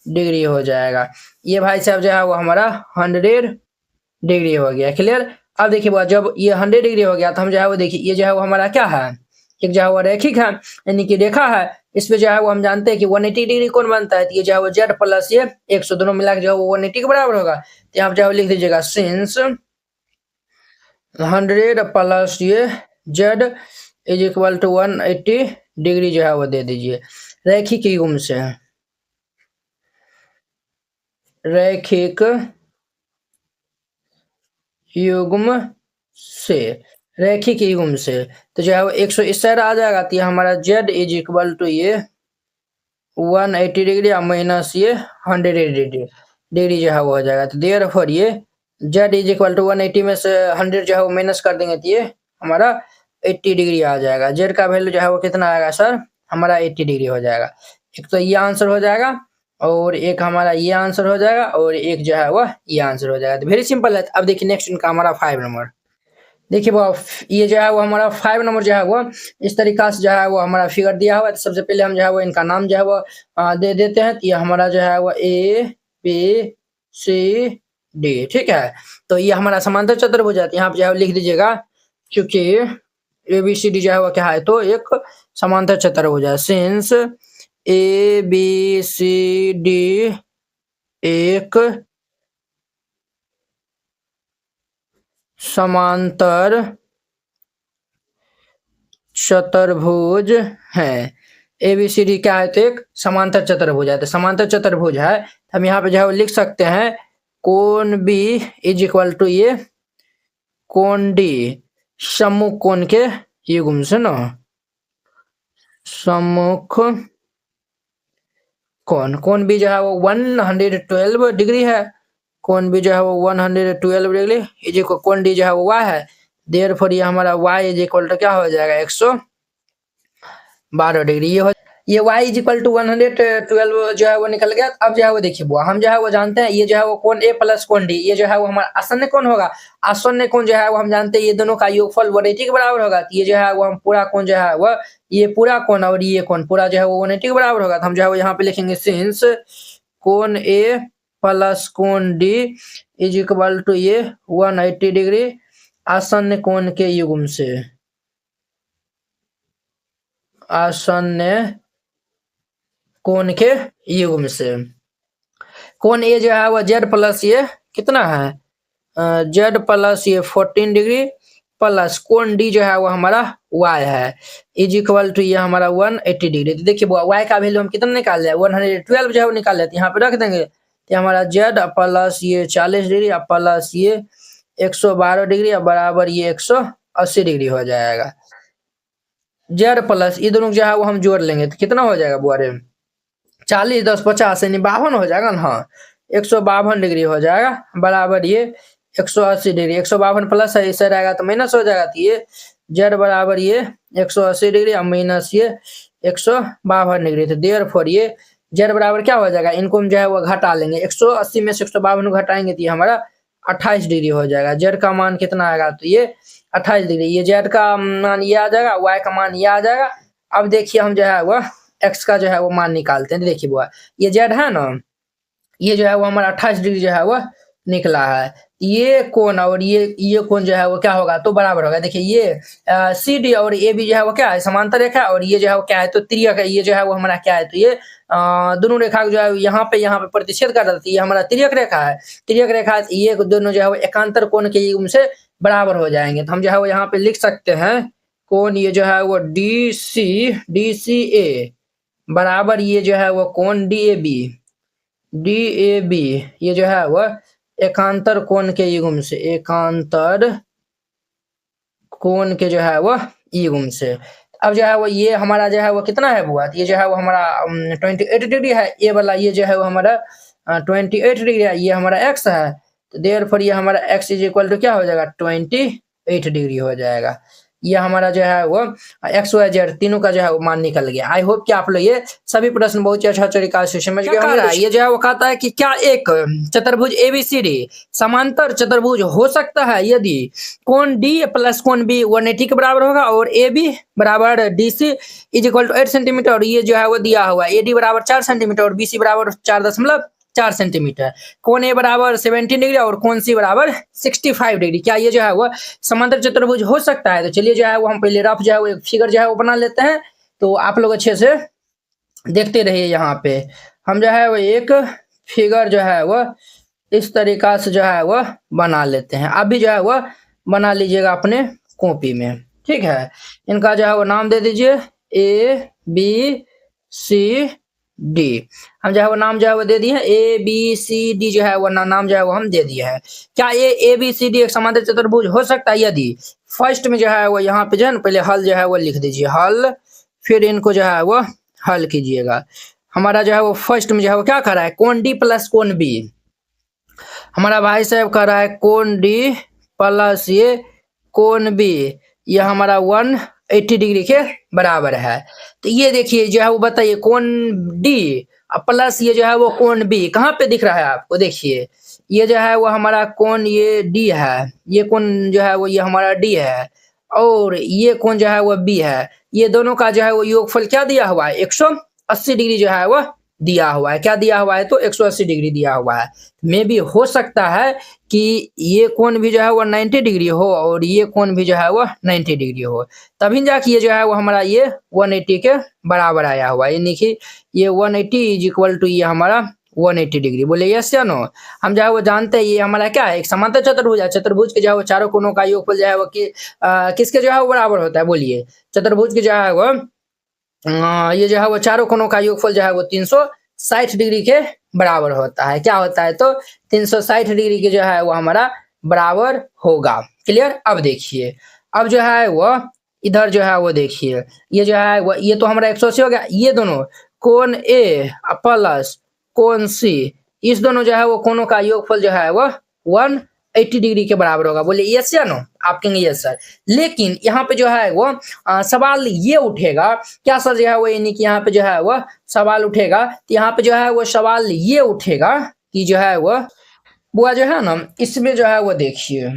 डिग्री हो जाएगा। ये भाई साहब जो है वो हमारा 100 डिग्री हो गया। क्लियर। अब देखिए जब ये 100 डिग्री हो गया तो हम जो है वो देखिए ये जो है वो हमारा क्या है एक जो है वो रैखिक है यानी कि रेखा है। इसमें जो है वो हम जानते हैं कि 180 डिग्री कौन बनता है, तो ये जो है वो z प्लस ये 100 दोनों मिला के जो है वो 180 के बराबर होगा। तो यहाँ पे जो है लिख दीजिएगा सिंस 100 प्लस ये z is equal to 180 degree जो है वो दे दीजिए। रैखिक युग्म से, रैखिक युग्म से, रैखिक युग्म से। तो जो है वो 100 इस साइड आ जाएगा, तो ये हमारा z इज इक्वल टू ये 180 डिग्री और माइनस ये 100 डिग्री जो है वो हो जाएगा। तो देयरफॉर ये z इज इक्वल टू 180 में से 100 जो है वो माइनस कर देंगे तो ये हमारा 80 डिग्री आ जाएगा। z का वैल्यू जो है वो कितना आएगा सर हमारा 80 डिग्री हो जाएगा। एक तो ये आंसर हो जाएगा और एक हमारा ये आंसर हो जाएगा और एक जो है वो ये आंसर हो जाएगा। तो वेरी सिंपल है। अब देखिए नेक्स्ट इनका हमारा 5 नंबर। देखिए वो ये जो है वो हमारा 5 नंबर जो है वो इस तरीका से जो है वो हमारा फिगर दिया हुआ है। तो सबसे पहले हम जो है वो इनका नाम जो है वो दे देते हैं। तो ये हमारा जो है वो ABCD, ठीक है। तो ये हमारा समांतर चतुर्भुज है। यहाँ पे जो है लिख दीजिएगा क्योंकि ABCD जो है वो क्या है तो एक समांतर चतुर्भुज है। Since A B C D एक समांतर चतुर्भुज है। ए बी सी डी क्या है, तो एक समांतर चतुर्भुज है। तो समांतर चतुर्भुज है, हम यहाँ पे जो है लिख सकते हैं कोण बी इज इक्वल टू ये कोण डी सम्मुख कोण के युग्म से ना, सम्मुख कोण बी जो है वो 112 डिग्री है। कोण बी जो है वो 112 डिग्री इज इक्वल कोण डी जो है वो y है। देयरफॉर ये हमारा y इज इक्वल टू क्या हो जाएगा 112 डिग्री। ये y इज इक्वल टू 112 जो है वो निकल गया। अब जो है वो देखिए बुआ, हम जो है वो जानते हैं ये जो है वो कोण a प्लस कोण d, ये जो है वो हमारा आसन्न कोण होगा। आसन्न कोण जो है वो हम जानते हैं ये दोनों का योगफल 180 के बराबर होगा। तो ये जो है वो हम पूरा कोण जो है वो ये पूरा कोण और ये कोण पूरा जो है वो 180 के बराबर होगा। तो हम जो है वो यहाँ पे लिखेंगे सिंस कोण a प्लस कोण d इज इक्वल टू ये 180 डिग्री आसन्न कोण के युग्म से, आसन्न कोण के युग्म से। कोण ए जो है वो z प्लस ये कितना है z प्लस ये 14 डिग्री प्लस कोण डी जो है वो हमारा y है इज इक्वल टू ये हमारा 180 डिग्री। तो देखिए y का वैल्यू हम कितना निकाल लिया 112 जो है वो निकाल लेते हैं, यहाँ पे रख देंगे। तो हमारा z प्लस ये 40 डिग्री प्लस ये 112 डिग्री बराबर ये 180 डिग्री हो जाएगा। z प्लस ये दोनों जो है वो हम जोड़ लेंगे तो कितना हो जाएगा बुआरे 40 10 50 यानी 52 हो जाएगा ना। हाँ 152 डिग्री हो जाएगा बराबर ये 180 डिग्री। 152 प्लस है इससे रहेगा तो माइनस हो जाएगा। तो ये z बराबर ये 180 डिग्री और माइनस ये 152 डिग्री। तो देयरफॉर ये z बराबर क्या हो जाएगा, इनको हम जो है वो घटा लेंगे। 180 में से 152 घटाएंगे तो ये हमारा 28 डिग्री हो जाएगा। z का मान कितना आएगा तो ये 28 डिग्री। ये z का मान ये आ जाएगा, y का मान ये आ जाएगा। अब देखिए हम जो है वो x का जो है वो मान निकालते हैं। देखिए बुआ ये z है ना, ये जो है वो हमारा 28 डिग्री जो है वो निकला है। ये कोण और ये कोण जो है वो क्या होगा तो बराबर होगा। देखिए ये सी डी और ए बी जो है वो क्या है समांतर रेखा और ये जो है वो क्या है तो त्रियक है। ये जो है वो हमारा क्या है तो ये दोनों रेखा जो है यहाँ पे प्रतिच्छेद कर देती है, ये हमारा त्रियक रेखा है। त्रियक रेखा ये दोनों जो है वो एकांतर कोण के युग्म से बराबर हो जाएंगे। तो हम जो है वो यहाँ पे लिख सकते हैं कोण ये जो है वो डी सी ए बराबर ये जो है वो कोण डी ए बी ये जो है वो एकांतर कोण के युग्म से, एकांतर कोण के जो है वो युग्म से। अब जो है वो ये हमारा जो है वो कितना है बुआ, ये जो है वो हमारा 28 डिग्री है। ये वाला ये जो है वो हमारा 28 डिग्री है, ये हमारा x है। तो देयरफॉर ये हमारा x इज इक्वल टू क्या हो जाएगा 28 डिग्री हो जाएगा। ये हमारा जो है वो x y z तीनों का जो है वो मान निकल गया। आई होप कि आप लोग ये सभी प्रश्न बहुत ही अच्छा तरीका से समझ गए होंगे। ये जो है वो कहता है कि क्या एक चतुर्भुज ABCD समांतर चतुर्भुज हो सकता है यदि कोण D प्लस कोण B 180 के बराबर होगा और AB बराबर DC is equal to 8 centimetre और ये जो है वो दिया हुआ AD बराबर 4 सेंटीमीटर और BC बराबर 4.4 सेंटीमीटर। कोण A बराबर 70 डिग्री और कोण C बराबर 65 डिग्री। क्या ये जो है वो समांतर चतुर्भुज हो सकता है? तो चलिए जो है वो हम पहले रफ जो है वो एक फिगर जो है वो बना लेते हैं, तो आप लोग अच्छे से देखते रहिए। यहाँ पे हम जो है वो एक फिगर जो है वो इस तरीका से जो है वो बना लेते हैं। आप भी जो है वो बना लीजिएगा अपने कॉपी में, ठीक है। इनका जो है वो नाम दे दीजिए ABCD। हम जो है वो नाम जो है वो दे दिए ABCD जो है वो नाम जो है वो हम दे दिए हैं। क्या ये ABCD एक समांतर चतुर्भुज हो सकता है यदि, फर्स्ट में जो है वो यहाँ पे जो है ना पहले हल जो है वो लिख दीजिए हल, फिर इनको जो है वो हल कीजिएगा। हमारा जो है वो फर्स्ट में जो है वो क्या कर रहा है कोण D प्लस कोण B। हमारा भाई साहब कर रहा है कोण D प्लस ये कोण B, ये हमारा 180 डिग्री के बराबर है। तो ये देखिए जो है वो बताइए कोण D प्लस ये जो है वो कोण B कहाँ पे दिख रहा है आपको, देखिए ये जो है वो हमारा कोण ये D है, ये कोण जो है वो ये हमारा D है और ये कोण जो है वो B है। ये दोनों का जो है वो योगफल क्या दिया हुआ है 180 डिग्री जो है वो दिया हुआ है। क्या दिया हुआ है? तो 180 डिग्री दिया हुआ है। मे भी हो सकता है कि ये कोण भी जो है वो 90 डिग्री हो और ये कोण भी जो है वो 90 डिग्री हो, तभी जाके ये जो है वो हमारा ये 180 के बराबर आया हुआ है। यानी कि ये 180 इज इक्वल टू ये हमारा 180 डिग्री। बोले यस या नो? हम जो है वो जानते हैं ये हमारा क्या है, एक समांतर चतुर्भुज है। चतुर्भुज के जो है वो चारों कोनों का योगफल जो है वो किसके जो है वो बराबर होता है? बोलिए। चतुर्भुज के जो है वो ये जो है वो चारों कोनों का योगफल जो है वो 360 डिग्री के बराबर होता है। क्या होता है? तो 360 डिग्री के जो है वो हमारा बराबर होगा। क्लियर? अब देखिए, अब जो है वो इधर जो है वो देखिए, ये जो है वो ये तो हमारा 180 हो गया। ये दोनों कोण ए प्लस कोण सी, इस दोनों जो है वो कोनों का योगफल जो है वो 180 डिग्री के बराबर होगा। बोले यस या नो? आप कहेंगे यस सर। लेकिन यहाँ पे जो है वो सवाल ये उठेगा, क्या सर जो है वो, यानी कि यहाँ पे जो है वो सवाल उठेगा, तो यहाँ पे जो है वो सवाल ये उठेगा कि जो है वो बुआ जो है ना, इसमें जो है वो देखिए,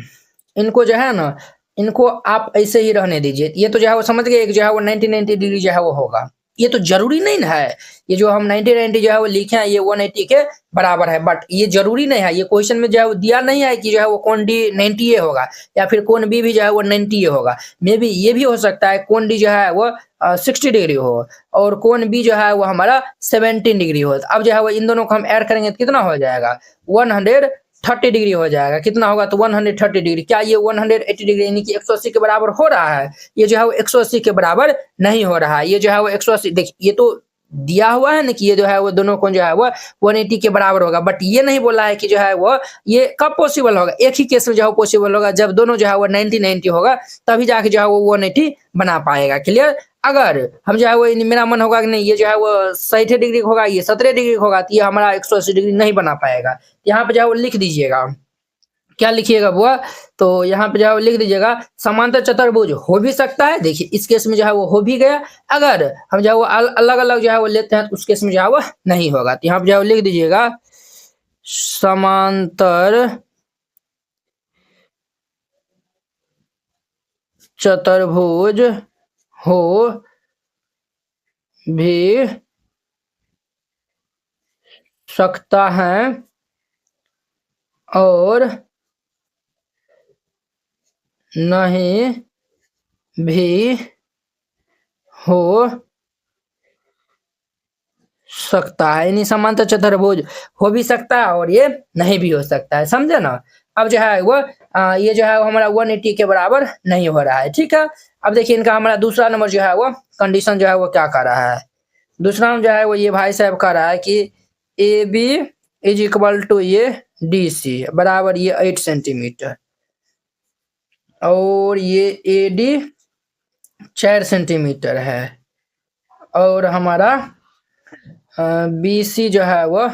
इनको जो है ना, इनको आप ऐसे ही रहने दीजिए। ये तो जो है वो समझ गए, एक जो है वो 90 डिग्री जो है वो होगा। ये तो जरूरी नहीं ना है, ये जो हम 90 जो है वो लिखे हैं ये 180 के बराबर है, बट ये जरूरी नहीं है। ये क्वेश्चन में जो है वो दिया नहीं है कि जो है वो कोण डी 90 होगा या फिर कोण बी भी जो है वो 90 होगा। मे बी ये भी हो सकता है कोण डी जो है वो 60 डिग्री हो और कोण बी जो है वो हमारा 17 डिग्री हो। अब जो है वो इन दोनों को हम ऐड करेंगे तो कितना हो जाएगा? 130 डिग्री हो जाएगा। कितना होगा? तो 130 डिग्री। क्या ये 180 डिग्री यानी कि 180 के बराबर हो रहा है? ये जो है वो 180 के बराबर नहीं हो रहा है। ये जो है वो 180, देखिए ये तो दिया हुआ है ना कि ये जो है वो दोनों कोण जो है वो 180 के बराबर होगा, बट ये नहीं बोला है कि जो है वो ये कब पॉसिबल होगा। एक ही केस में जो है पॉसिबल होगा, जब दोनों जो है वो 90 होगा, तभी जाके जो है वो 180 बना पाएगा। क्लियर? अगर हम जो है वो मेरा मन होगा कि नहीं ये जो है वो 60 डिग्री होगा, ये 17 डिग्री होगा, तो ये हमारा 180 डिग्री नहीं बना पाएगा। यहाँ पे जो है वो लिख दीजिएगा। क्या लिखिएगा बुआ? तो यहाँ पे जो है वो लिख दीजिएगा समांतर चतुर्भुज हो भी सकता है। देखिए इस केस में जो है वो हो भी गया। अगर हम जो है वो अलग अलग जो है वो लेते हैं तो उस केस में जो है वो नहीं होगा। तो यहाँ पे जो है वो लिख दीजिएगा समांतर चतुर्भुज हो भी सकता है और नहीं भी हो सकता है। यानी समांतर चतुर्भुज हो भी सकता है और ये नहीं भी हो सकता है। समझे ना? अब जो है वो ये जो है वो हमारा 180 के बराबर नहीं हो रहा है। ठीक है? अब देखिए इनका हमारा दूसरा नंबर जो है वो कंडीशन जो है वो क्या कर रहा है। दूसरा जो है वो ये भाई साहब कह रहा है कि A B is equal to ये डी सी बराबर ये 8 सेंटीमीटर और ये ए डी 4 सेंटीमीटर है और हमारा बी सी जो है वो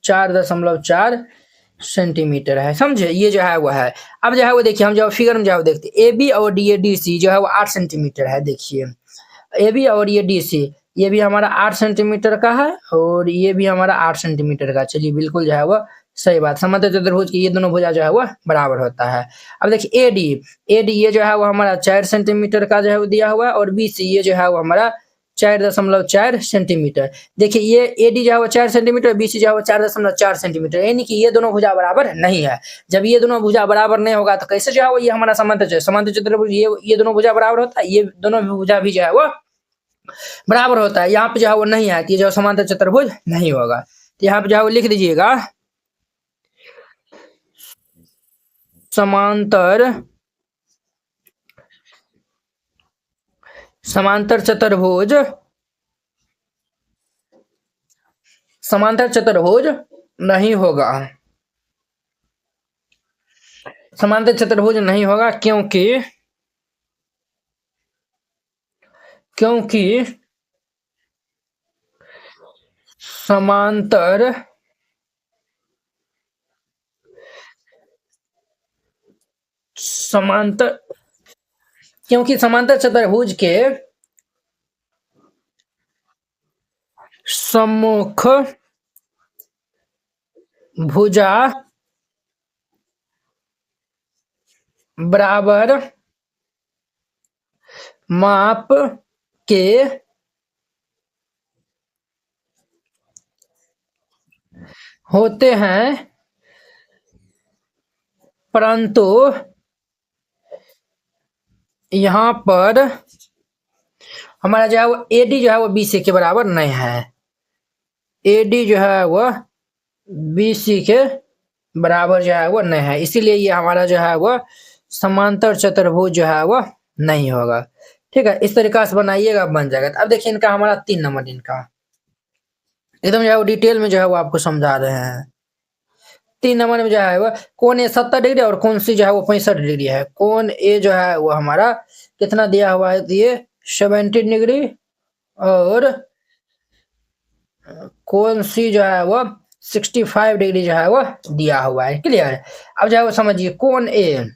4.4 सेंटीमीटर है। समझे? ये जो है वो है। अब जो है वो देखिए, हम जो फिगर में जो है वो देखते ए बी और डी सी जो है वो 8 सेंटीमीटर है। देखिए ए बी और ये डी सी, ये भी हमारा 8 सेंटीमीटर का है और ये भी हमारा 8 सेंटीमीटर का। चलिए बिल्कुल जो है वो सही बात। समांतर चतुर्भुज की ये दोनों भुजा जो है वो बराबर होता है। अब देखिए ए डी ये जो है वो हमारा 4 सेंटीमीटर का जो है वो दिया हुआ है और बी सी ये जो है वो हमारा 4.4 सेंटीमीटर। देखिए ये ए डी जो है वो 4 सेंटीमीटर, बी सी जो है वो 4.4 सेंटीमीटर, यानी कि ये दोनों भुजा बराबर नहीं है। जब ये दोनों भुजा बराबर नहीं होगा तो कैसे जो है वो ये हमारा समांतर चतुर्भुज ये दोनों भुजा बराबर होता है, ये दोनों भुजा भी जो है वो बराबर होता है। यहाँ पे जो है वो नहीं है, जो समांतर चतुर्भुज नहीं होगा। तो यहाँ पे जो है वो लिख दीजिएगा समांतर समांतर चतुर्भुज समांतर चतुर्भुज नहीं होगा। समांतर चतुर्भुज नहीं होगा क्योंकि क्योंकि समांतर समांतर क्योंकि समांतर चतुर्भुज के सम्मुख भुजा बराबर माप के होते हैं, परंतु यहाँ पर हमारा जो है वो एडी जो है वो बीसी के बराबर नहीं है। एडी जो है वो बीसी के बराबर जो है वो नहीं है, इसीलिए ये हमारा जो है वो समांतर चतुर्भुज जो है वो नहीं होगा। ठीक है, इस तरीका से बनाइएगा, बन जाएगा। अब देखिए इनका हमारा 3 नंबर इनका एकदम जो है वो डिटेल में जो है वो आपको समझा रहे हैं। 3 नंबर में जो है वो कोण ए 70 डिग्री और कोण सी जो है वो 65 डिग्री है। कोण ए जो है वो हमारा कितना दिया हुआ है, ये 70 डिग्री और कोण सी जो है वो 65 डिग्री जो है वो दिया हुआ है। क्लियर है। अब जो है वो समझिए कोण ए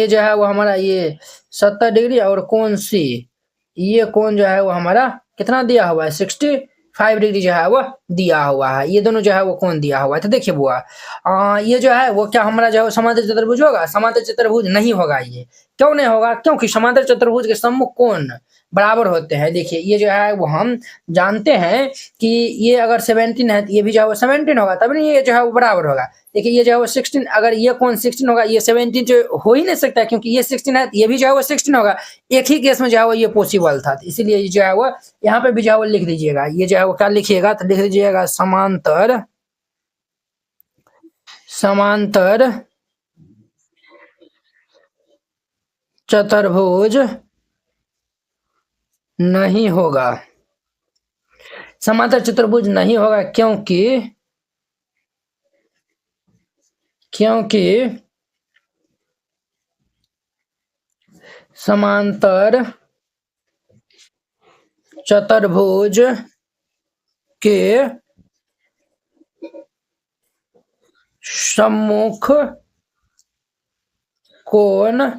जो है वो हमारा ये 70 डिग्री और कोण सी, ये कोण जो है वो हमारा कितना दिया हुआ है, 65 डिग्री जो है वो दिया हुआ है। ये दोनों जो है वो कोण दिया हुआ है। तो देखिए बुआ, ये जो है वो क्या हमारा जो है वो समांतर चतुर्भुज होगा? समांतर चतुर्भुज नहीं होगा। ये क्यों नहीं होगा? क्योंकि समांतर चतुर्भुज के सम्मुख कोण बराबर होते हैं। देखिए ये जो है वो हम जानते हैं कि ये अगर 17 है तो ये भी जो है वो 17 होगा, तब नहीं ये जो है वो बराबर होगा। देखिए ये जो है वो 16, अगर ये कोण 16 होगा, ये 17 जो हो ही नहीं सकता, क्योंकि ये 16 है, ये भी जो है वो 16 होगा। एक ही केस में जो है वो ये पॉसिबल था, इसीलिए जो है वो यहाँ पे भी जो है वो लिख दीजिएगा। ये जो है वो क्या लिखिएगा, तो लिख दीजिएगा समांतर समांतर चतुर्भुज नहीं होगा। समांतर चतुर्भुज नहीं होगा क्योंकि समांतर चतुर्भुज के सम्मुख कोण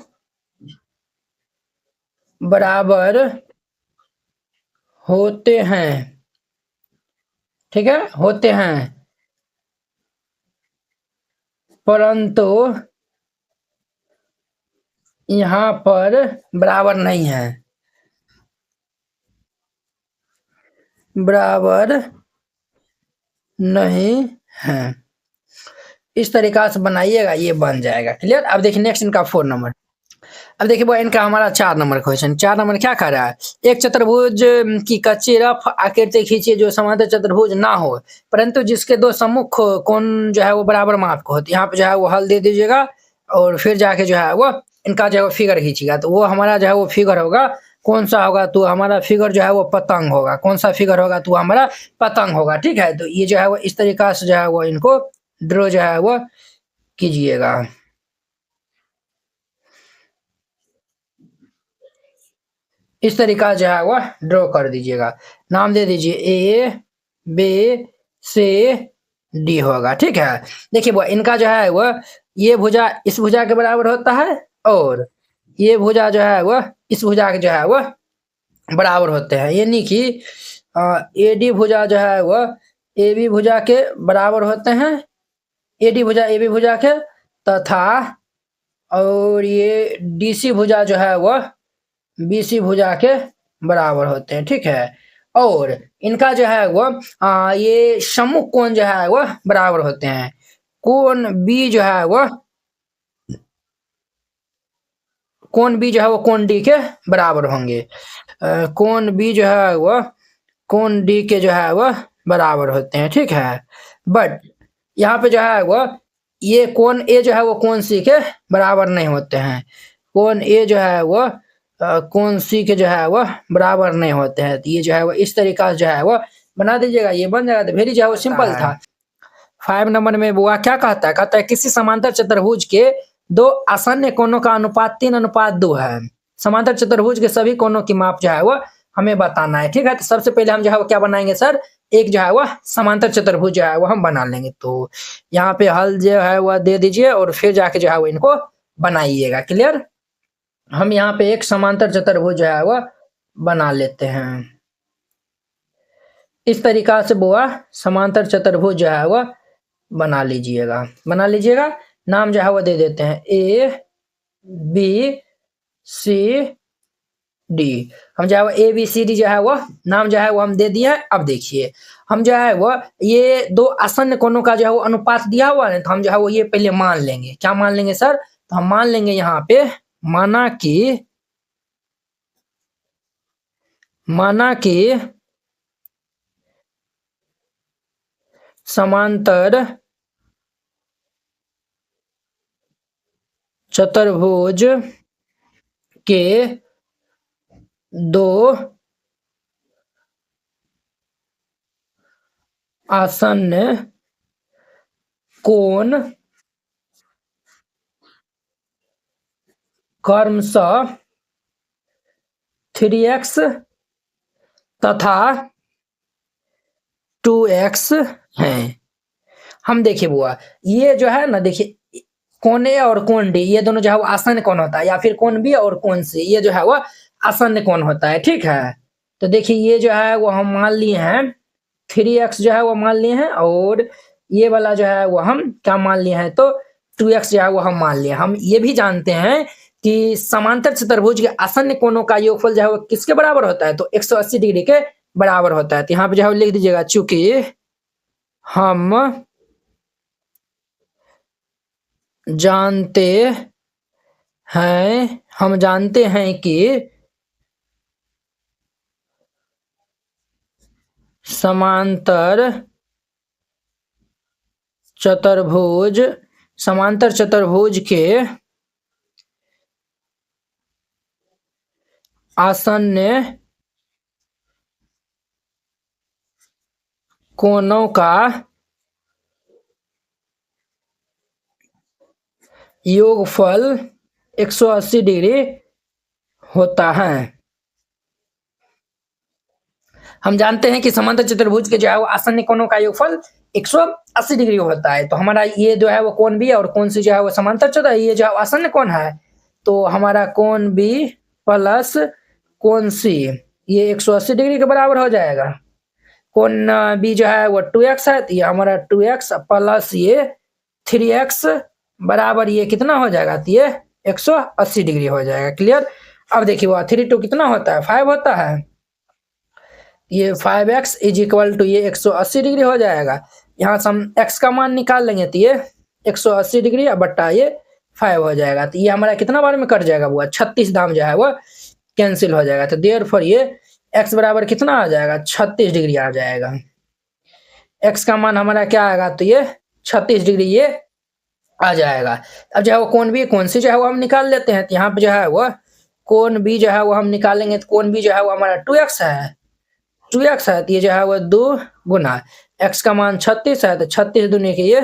बराबर होते हैं। ठीक है, होते हैं, परंतु यहाँ पर बराबर नहीं है। बराबर नहीं है। इस तरीका से बनाइएगा, ये बन जाएगा। क्लियर। अब देखिए नेक्स्ट इनका 4 नंबर। अब देखिए वो इनका हमारा 4 नंबर क्वेश्चन। 4 नंबर क्या कह रहा है? एक चतुर्भुज की कच्ची रफ आकृति खींचिए जो समांतर चतुर्भुज ना हो, परंतु जिसके दो सम्मुख कोण जो है वो बराबर माप को होती है। यहाँ पे जो है वो हल दे दीजिएगा और फिर जाके जो है वो इनका जो है वो फिगर खींचिएगा। तो वो हमारा जो है वो फिगर होगा, कौन सा होगा? तो हमारा फिगर जो है वो पतंग होगा। कौन सा फिगर होगा? तो हमारा पतंग होगा। ठीक है, तो ये जो है वो इस तरीका से जो है वो इनको ड्रॉ जो है वो कीजिएगा। इस तरीका जो है वो ड्रॉ कर दीजिएगा। नाम दे दीजिए ए बी सी डी होगा। ठीक है, देखिए वो इनका जो है वो ये भुजा इस भुजा के बराबर होता है और ये भुजा जो है वो इस भुजा के जो है वो बराबर होते हैं। यानी कि ए डी भुजा जो है वो ए बी भुजा के बराबर होते हैं। ए डी भुजा ए बी भुजा के तथा और ये डी सी भुजा जो है वो बीसी भुजा के बराबर होते हैं। ठीक है, और इनका जो है वो ये सम्मुख कोण जो है वो बराबर होते हैं। कोण बी जो है वो कोण बी जो है वो कोण डी के बराबर होंगे। कोण बी जो है वो कोण डी के जो है वो बराबर होते हैं। ठीक है, बट यहाँ पे जो है वो ये कोण ए जो है वो कोण सी के बराबर नहीं होते हैं। कोण ए जो है वो कोण सी के जो है वो बराबर नहीं होते हैं। तो ये जो है वो इस तरीका से जो है वो बना दीजिएगा, ये बन जाएगा। तो वेरी जो है वो सिंपल था। 5 नंबर में बुआ क्या कहता है? कहता है किसी समांतर चतुर्भुज के दो आसन्न कोणों का अनुपात 3:2 है। समांतर चतुर्भुज के सभी कोणों की माप जो है वो हमें बताना है। ठीक है, तो सबसे पहले हम जो है वो क्या बनाएंगे सर? एक जो है वो समांतर चतुर्भुज जो है वो हम बना लेंगे। तो यहाँ पे हल जो है वह दे दीजिए और फिर जाके जो है वो इनको बनाइएगा। क्लियर। हम यहाँ पे एक समांतर चतुर्भुज जो है वो बना लेते हैं। इस तरीका से बुआ समांतर चतुर्भुज जो है वो बना लीजिएगा। नाम जो है वो दे देते हैं ए बी सी डी। हम जो है वो ए बी सी डी जो है वो नाम जो है वो हम दे दिए। अब देखिए हम जो है वो ये दो आसन्न कोणों का जो है वो अनुपात दिया हुआ है, तो हम जो है वो ये पहले मान लेंगे। क्या मान लेंगे सर? तो हम मान लेंगे यहाँ पे, माना कि समांतर चतुर्भुज के दो आसन्न कोण क्रमशः 3x तथा 2x हैं। हम देखिए बुआ, ये जो है ना, देखिए कोण ए और कोण डी ये दोनों जो है वो आसन्न कोण होता है, या फिर कोण बी और कोण सी ये जो है वो आसन्न कोण होता है, ठीक है। तो देखिए ये जो है वो हम मान लिए हैं 3x जो है वो मान लिए हैं, और ये वाला जो है वो हम क्या मान लिए हैं, तो 2x जो है वो हम मान लिए। हम ये भी जानते हैं कि समांतर चतुर्भुज के आसन्न कोणों का योगफल जो है वो किसके बराबर होता है, तो 180 डिग्री के बराबर होता है। तो यहाँ पे जो है लिख दीजिएगा, चूंकि हम जानते हैं कि समांतर चतुर्भुज के आसन्न कोणों का योगफल 180 डिग्री होता है। हम जानते हैं कि समांतर चतुर्भुज के जो है वो आसन्न कोणों का योगफल 180 डिग्री होता है। तो हमारा ये जो है वो कोण बी और कोण सी जो है वो समांतर चतुर्भुज, ये जो आसन्न कोण है, तो हमारा कोण बी प्लस कोण सी ये 180 डिग्री के बराबर हो जाएगा। कोण बी जो है वो 2x है, तो ये हमारा 2x प्लस ये 3x बराबर ये कितना हो जाएगा, तो ये 180 डिग्री हो जाएगा। क्लियर? अब देखिए वो 3 2 कितना होता है, 5 होता है। ये 5x इज इक्वल टू ये 180 डिग्री हो जाएगा। यहाँ से हम x का मान निकाल लेंगे, तो ये 180 डिग्री बट्टा ये 5 हो जाएगा। तो ये हमारा कितना बार में कट जाएगा, वो 36 दाम जो है वो कैंसिल हो जाएगा। तो देयरफॉर ये x बराबर कितना आ जाएगा, 36 डिग्री आ जाएगा। x का मान हमारा क्या आएगा, तो ये 36 डिग्री ये आ जाएगा। अब जो है वो कोण बी कोण सी जो है वो हम निकाल लेते हैं। तो यहाँ पे जो है वो कोण बी जो है वो हम निकालेंगे, तो कोण बी जो है वो हमारा 2x है, 2x है, तो ये जो है वो 2 गुना x का मान 36 है, तो 36 दूनी के ये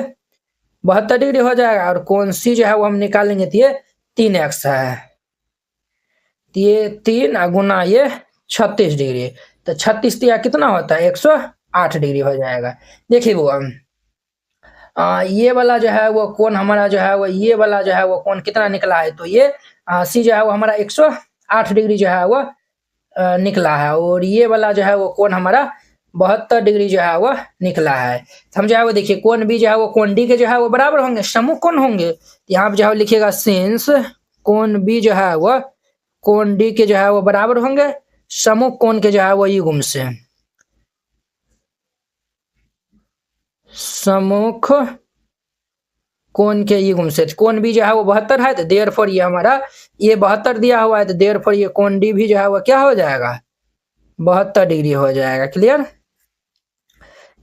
72 डिग्री हो जाएगा। और कोण सी जो है वो हम निकालेंगे, तो ये 3x है, तो ये 3 गुना ये 36 डिग्री, तो 36 दिया कितना होता है, 108 डिग्री हो जाएगा। देखिए वो ये वाला जो है वो कोण हमारा जो है वो ये वाला जो है वो कोण कितना निकला है, तो ये सी जो है वो हमारा 108 डिग्री जो है वो निकला है, और ये वाला जो है वो कोण हमारा 72 डिग्री जो है वो निकला है। हम जो है वो देखिए कोण बी जो है वो कोण डी के जो है वो बराबर होंगे, सम्मुख कोण होंगे। यहाँ पे जो है लिखिएगा सिंस कोण बी जो है वो कोण डी के जो है वो बराबर होंगे सम्मुख कोण के जो है वो युग्म से। सम्मुख कोण के युग्म से कोण बी जो है वो 72 है, तो देयरफॉर ये हमारा ये 72 दिया हुआ है, तो देयरफॉर ये कोण डी भी जो है वो क्या हो जाएगा, 72 डिग्री हो जाएगा। क्लियर?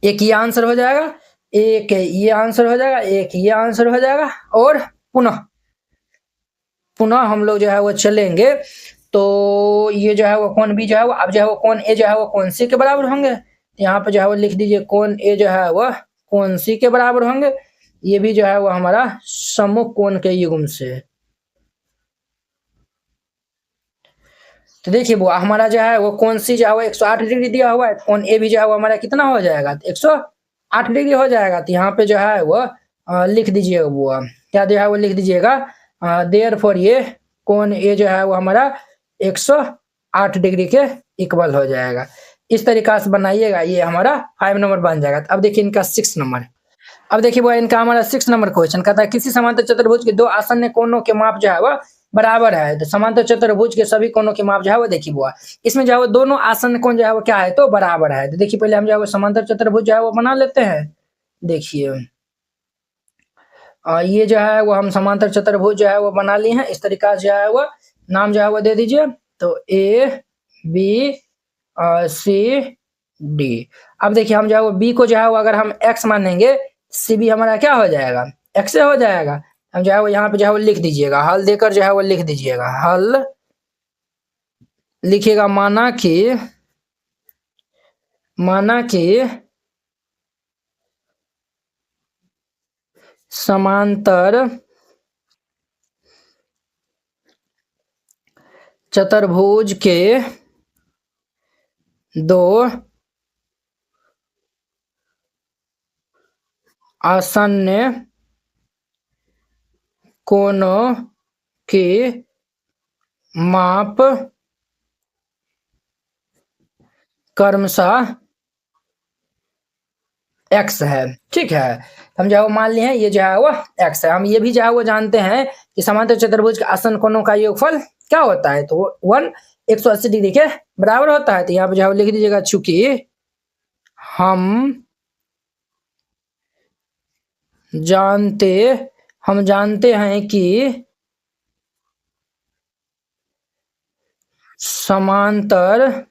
एक ये आंसर हो जाएगा, एक ये आंसर हो जाएगा, एक ये आंसर हो जाएगा, और पुनः हम लोग जो है वो चलेंगे, तो ये जो है वो कोण बी जो है वो अब जो है वो कोण ए जो है वो कोण सी के बराबर होंगे। यहाँ पे जो है वो लिख दीजिए कोण ए जो है वह कोण सी के बराबर होंगे। ये भी जो है वो हमारा सम्मुख कोण के युग्म से। तो देखिए वो हमारा जो है वो कोण सी जो है वो 108 डिग्री दिया हुआ है, कोण ए भी जो है वो हमारा कितना हो जाएगा, 108 डिग्री हो जाएगा। तो यहाँ पे जो है वो लिख दीजिएगा, वो क्या जो है वो लिख दीजिएगा, देयरफॉर ये कोण ए जो है वो हमारा 108 डिग्री के इक्वल हो जाएगा। इस तरीका से बनाइएगा, ये हमारा 5 नंबर बन जाएगा। अब देखिए इनका 6 नंबर। अब देखिए वो इनका हमारा 6 नंबर क्वेश्चन कहता है किसी समांतर चतुर्भुज के दो आसन्न कोणों के माप जो है वह बराबर है। तो समांतर चतुर्भुज के सभी कोणों की माप जो है वो देखिए बुआ, इसमें जो है वो दोनों आसन कोण जो है वो क्या है तो बराबर है। तो देखिए पहले हम जो है वो समांतर चतुर्भुज जो है वो बना लेते हैं। देखिए ये जो है वो हम समांतर चतुर्भुज जो है वो बना लिए हैं। इस तरीका से जो है वो नाम जो है वो दे दीजिए। तो ए बी सी डी। अब देखिए हम जो है वो बी को जो है वो अगर हम एक्स मानेंगे, सी बी हमारा क्या हो जाएगा, एक्स से हो जाएगा। हम जो है वो यहाँ पे जो है वो लिख दीजिएगा, हल देकर जो है वो लिख दीजिएगा। हल लिखिएगा, माना कि समांतर चतुर्भुज के दो आसन्न कोणों की माप क्रमशः एक्स है। ठीक है, हम जो है वो मान लिए हैं ये जो है वो एक्स है। हम ये भी जो है वो जानते हैं कि समांतर चतुर्भुज के आसन कोणों का योगफल क्या होता है, तो 180 डिग्री के बराबर होता है। तो यहाँ पे जो है वो लिख दीजिएगा, चूंकि हम जानते हैं कि समांतर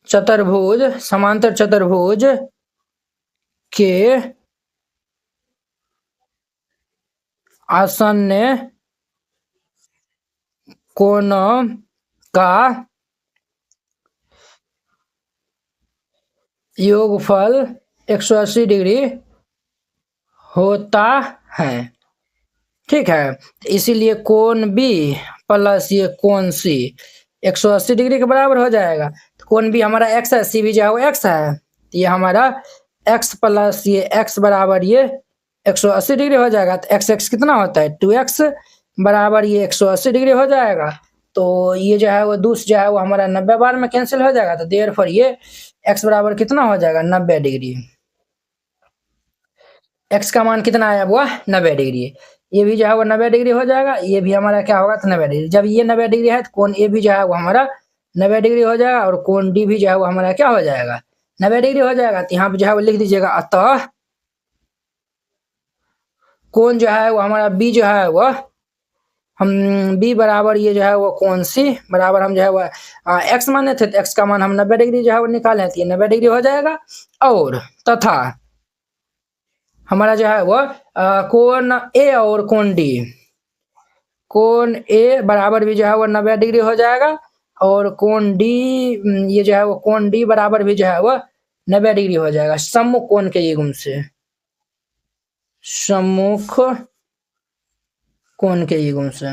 चतुर्भुज के आसन्न कोणों का योगफल 180 डिग्री होता है। ठीक है, इसीलिए कोण बी प्लस ये कोण सी 180 डिग्री के बराबर हो जाएगा। तो कोण बी हमारा एक्स है, सी भी जो है वो एक्स है। तो ये हमारा एक्स प्लस ये एक्स बराबर ये 180 डिग्री हो जाएगा। तो एक्स एक्स कितना होता है 2x बराबर ये 180 डिग्री हो जाएगा। तो ये जो है वो दूसरा जो है वो हमारा 90 बार में कैंसिल हो जाएगा। तो देयरफॉर ये x बराबर कितना हो जाएगा 90 डिग्री। x का मान कितना आया हुआ 90 डिग्री। ये भी जो है वो 90 डिग्री हो जाएगा, ये भी हमारा क्या होगा तो 90 डिग्री। जब ये 90 डिग्री है तो कोण ए भी जो है वो हमारा 90 डिग्री हो जाएगा और कोण डी भी जो है वो हमारा क्या हो जाएगा 90 डिग्री हो जाएगा। तो यहाँ पे जो है वो लिख दीजिएगा, अतः कोण जो है वो हमारा बी जो है वो हम बी बराबर ये जो है वो कोण सी बराबर हम जो है वो एक्स माने थे, तो एक्स का मान हम 90 डिग्री जो है वो निकाले, तो ये 90 डिग्री हो जाएगा। और तथा हमारा जो है वो कोण ए और कोण ए बराबर भी जो है वो 90 डिग्री हो जाएगा और कोण डी ये जो है वो कोण डी बराबर भी जो है वो 90 डिग्री हो जाएगा सम्मुख कोण के युग्म से, सम्मुख कोण के युग्म से।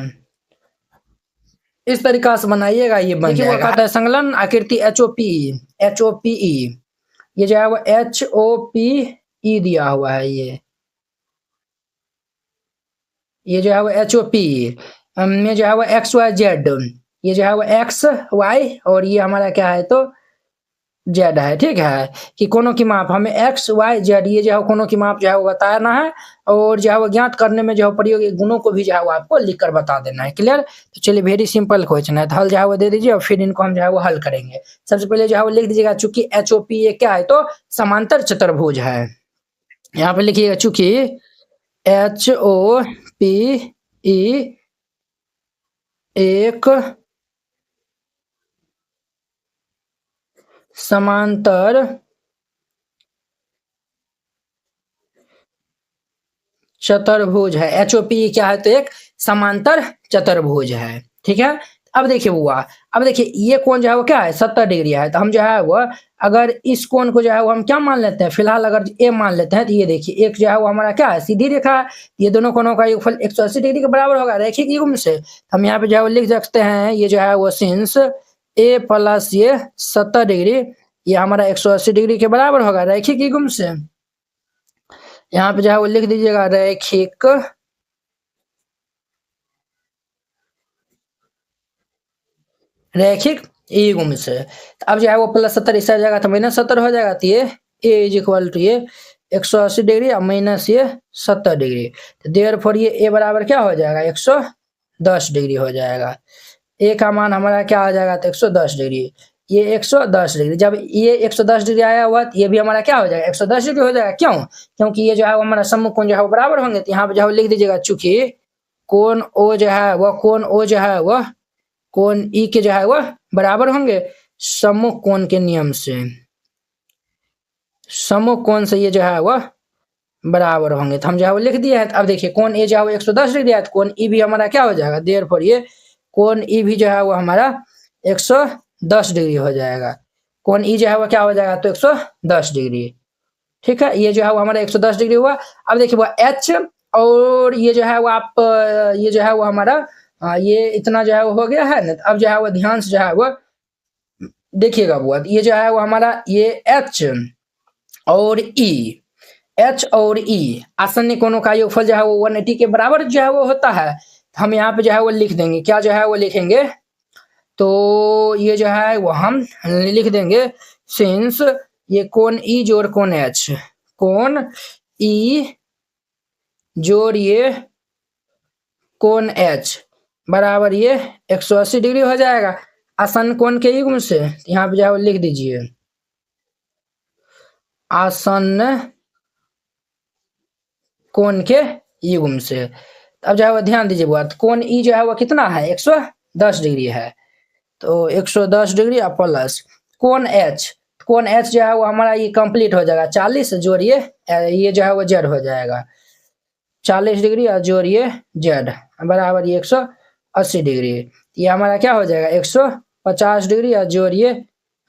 इस तरीका से बनाइएगा, ये बन जाएगा। कहता है संलग्न आकृति HOPE ये जो है वो HOPE दिया हुआ है। ये जो है वो HOPE में जो है वो XYZ, ये जो है वो XY और ये हमारा क्या है तो Z है। ठीक है, कि कोणों की माप हमें XYZ ये जो है कोणों की माप जो है वो बताना है और जो है वो ज्ञात करने में जो है प्रयोगी गुणों को भी जो है वो आपको लिखकर बता देना है। क्लियर? तो चलिए वेरी सिंपल क्वेश्चन है, तो हल जो है वो दे दीजिए और फिर इनको हम जो है वो हल करेंगे। सबसे पहले जो है वो लिख दीजिएगा, चूंकि HOPE क्या है तो समांतर चतुर्भुज है। यहाँ पे लिखिएगा, चूंकि HOPE एक समांतर चतुर्भुज है। HOPE क्या है तो एक समांतर चतुर्भुज है। ठीक है, अब देखिए बुआ, अब देखिए ये कोण जो है वो क्या है 70 डिग्री है। तो हम जो है वो अगर इस कोण को जो है वो हम क्या मान लेते हैं, फिलहाल अगर ए मान लेते हैं, तो ये देखिए एक जो है वो हमारा क्या है सीधी रेखा है। ये दोनों कोणों का योगफल 180 डिग्री के बराबर होगा रैखिक युग्म से। हम यहाँ पे जो है वो लिख सकते हैं, ये जो है वो सिंस ए प्लस ये 70 डिग्री ये हमारा 180 डिग्री के बराबर होगा रैखिक युग्म से। यहाँ पे जो है वो लिख दीजिएगा रैखिक युग्म से। अब जो है वो प्लस 70 इस जगह तो -70 हो जाएगा। तो ये A इज इक्वल टू ये 180 डिग्री और माइनस ये 70 डिग्री। तो देयरफॉर ये ए बराबर क्या हो जाएगा 110 डिग्री हो जाएगा। ए का मान हमारा क्या आ जाएगा तो 110 डिग्री। ये 110 डिग्री, जब ये 110 डिग्री आया हुआ तो ये भी हमारा क्या हो जाएगा 110 डिग्री हो जाएगा। क्यों? क्योंकि ये जो है हमारा सम्मुख कोण जो है वो बराबर होंगे। तो यहाँ पे जो है लिख दीजिएगा, चूंकि कोण ओ जो है वह कोण ओ जो है वह कोण ई के जो है वह बराबर होंगे सम्मुख कोण के नियम से। सम्मुख कोण से ये जो है वह बराबर होंगे। तो हम जो है वो लिख दिए है। अब देखिए कोण ए जो है वो 110 डिग्री है तो कोण ई भी हमारा क्या हो जाएगा, देयरफॉर ये कोण ई भी जो है वो हमारा 110 डिग्री हो जाएगा। कोण ई जो है वो क्या हो जाएगा तो 110 डिग्री। ठीक है, ये जो है वो हमारा 110 डिग्री हुआ। अब देखिए वो एच और ये जो है वो आप ये जो है वो हमारा ये इतना जो है वो हो गया है ना। अब जो है वो ध्यान से जो है वो देखिएगा वो ये जो है वो हमारा ये एच और ई, एच और ई आसन्नी कोणों का योगफल जो है वो 180 के बराबर जो है वो होता है। हम यहाँ पे जो है वो लिख देंगे, क्या जो है वो लिखेंगे तो ये जो है वो हम लिख देंगे सिंस ये कोण ई जोड़ कोण एच, कोण ई जोड़ ये कोण एच बराबर ये 180 डिग्री हो जाएगा आसन कोण के युग्म से। यहाँ पे जो है वो लिख दीजिए आसन्न कोण के युग्म से। अब जो है वो ध्यान दीजिए बात, कोण ई जो है वो कितना है 110 डिग्री है। तो 110 डिग्री और प्लस कोण एच, कोण एच जो है वो हमारा ये कंप्लीट हो जाएगा 40 जोड़िए ये जो है वो जेड हो जाएगा 40 डिग्री और जोड़िए जेड बराबर ये 180 डिग्री। ये हमारा क्या हो जाएगा 150 डिग्री और जोड़िए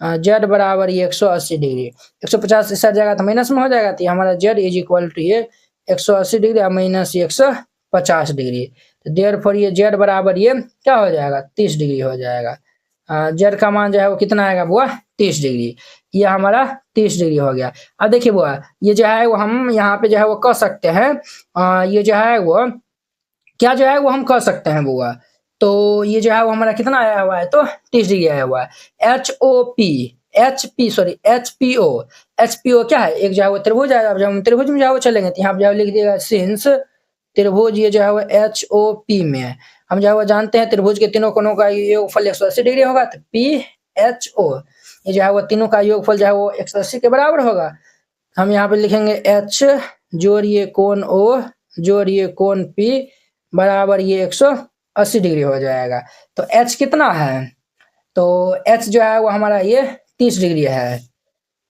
जेड बराबर ये 180 डिग्री। 150 इस जाएगा तो माइनस में हो जाएगा। तो ये हमारा जेड इज इक्वल टू ये 180 डिग्री और माइनस 150 डिग्री। तो देयरफॉर ये जेड बराबर ये क्या हो जाएगा 30 डिग्री हो जाएगा। जेड का मान जो है वो कितना आएगा बुआ 30 डिग्री। ये हमारा 30 डिग्री हो गया। अब देखिए बुआ ये जो है वो हम यहाँ पे जो है वो कह सकते हैं ये जो है वो क्या जो है वो हम कह सकते हैं बुआ। तो ये जो है वो हमारा कितना आया हुआ है तो 30 डिग्री आया हुआ है। H O P H P sorry H P O क्या है एक जो है वो त्रिभुज है। अब जब हम त्रिभुज में जो है वो चलेंगे तो यहाँ पे जो है लिख दिएगा सिंस त्रिभुज ये जो है वो एच ओ पी में है। हम जो है वो जानते हैं त्रिभुज के तीनों कोणों का योगफल 180 डिग्री होगा। तो पी एच ओ ये जो है वो तीनों का योगफल जो है वो 180 के बराबर होगा। हम यहाँ पे लिखेंगे एच जोड़िए कोण ओ जोड़िए कोण पी बराबर ये 180 डिग्री हो जाएगा। तो एच कितना है तो एच जो है वो हमारा ये 30 डिग्री है।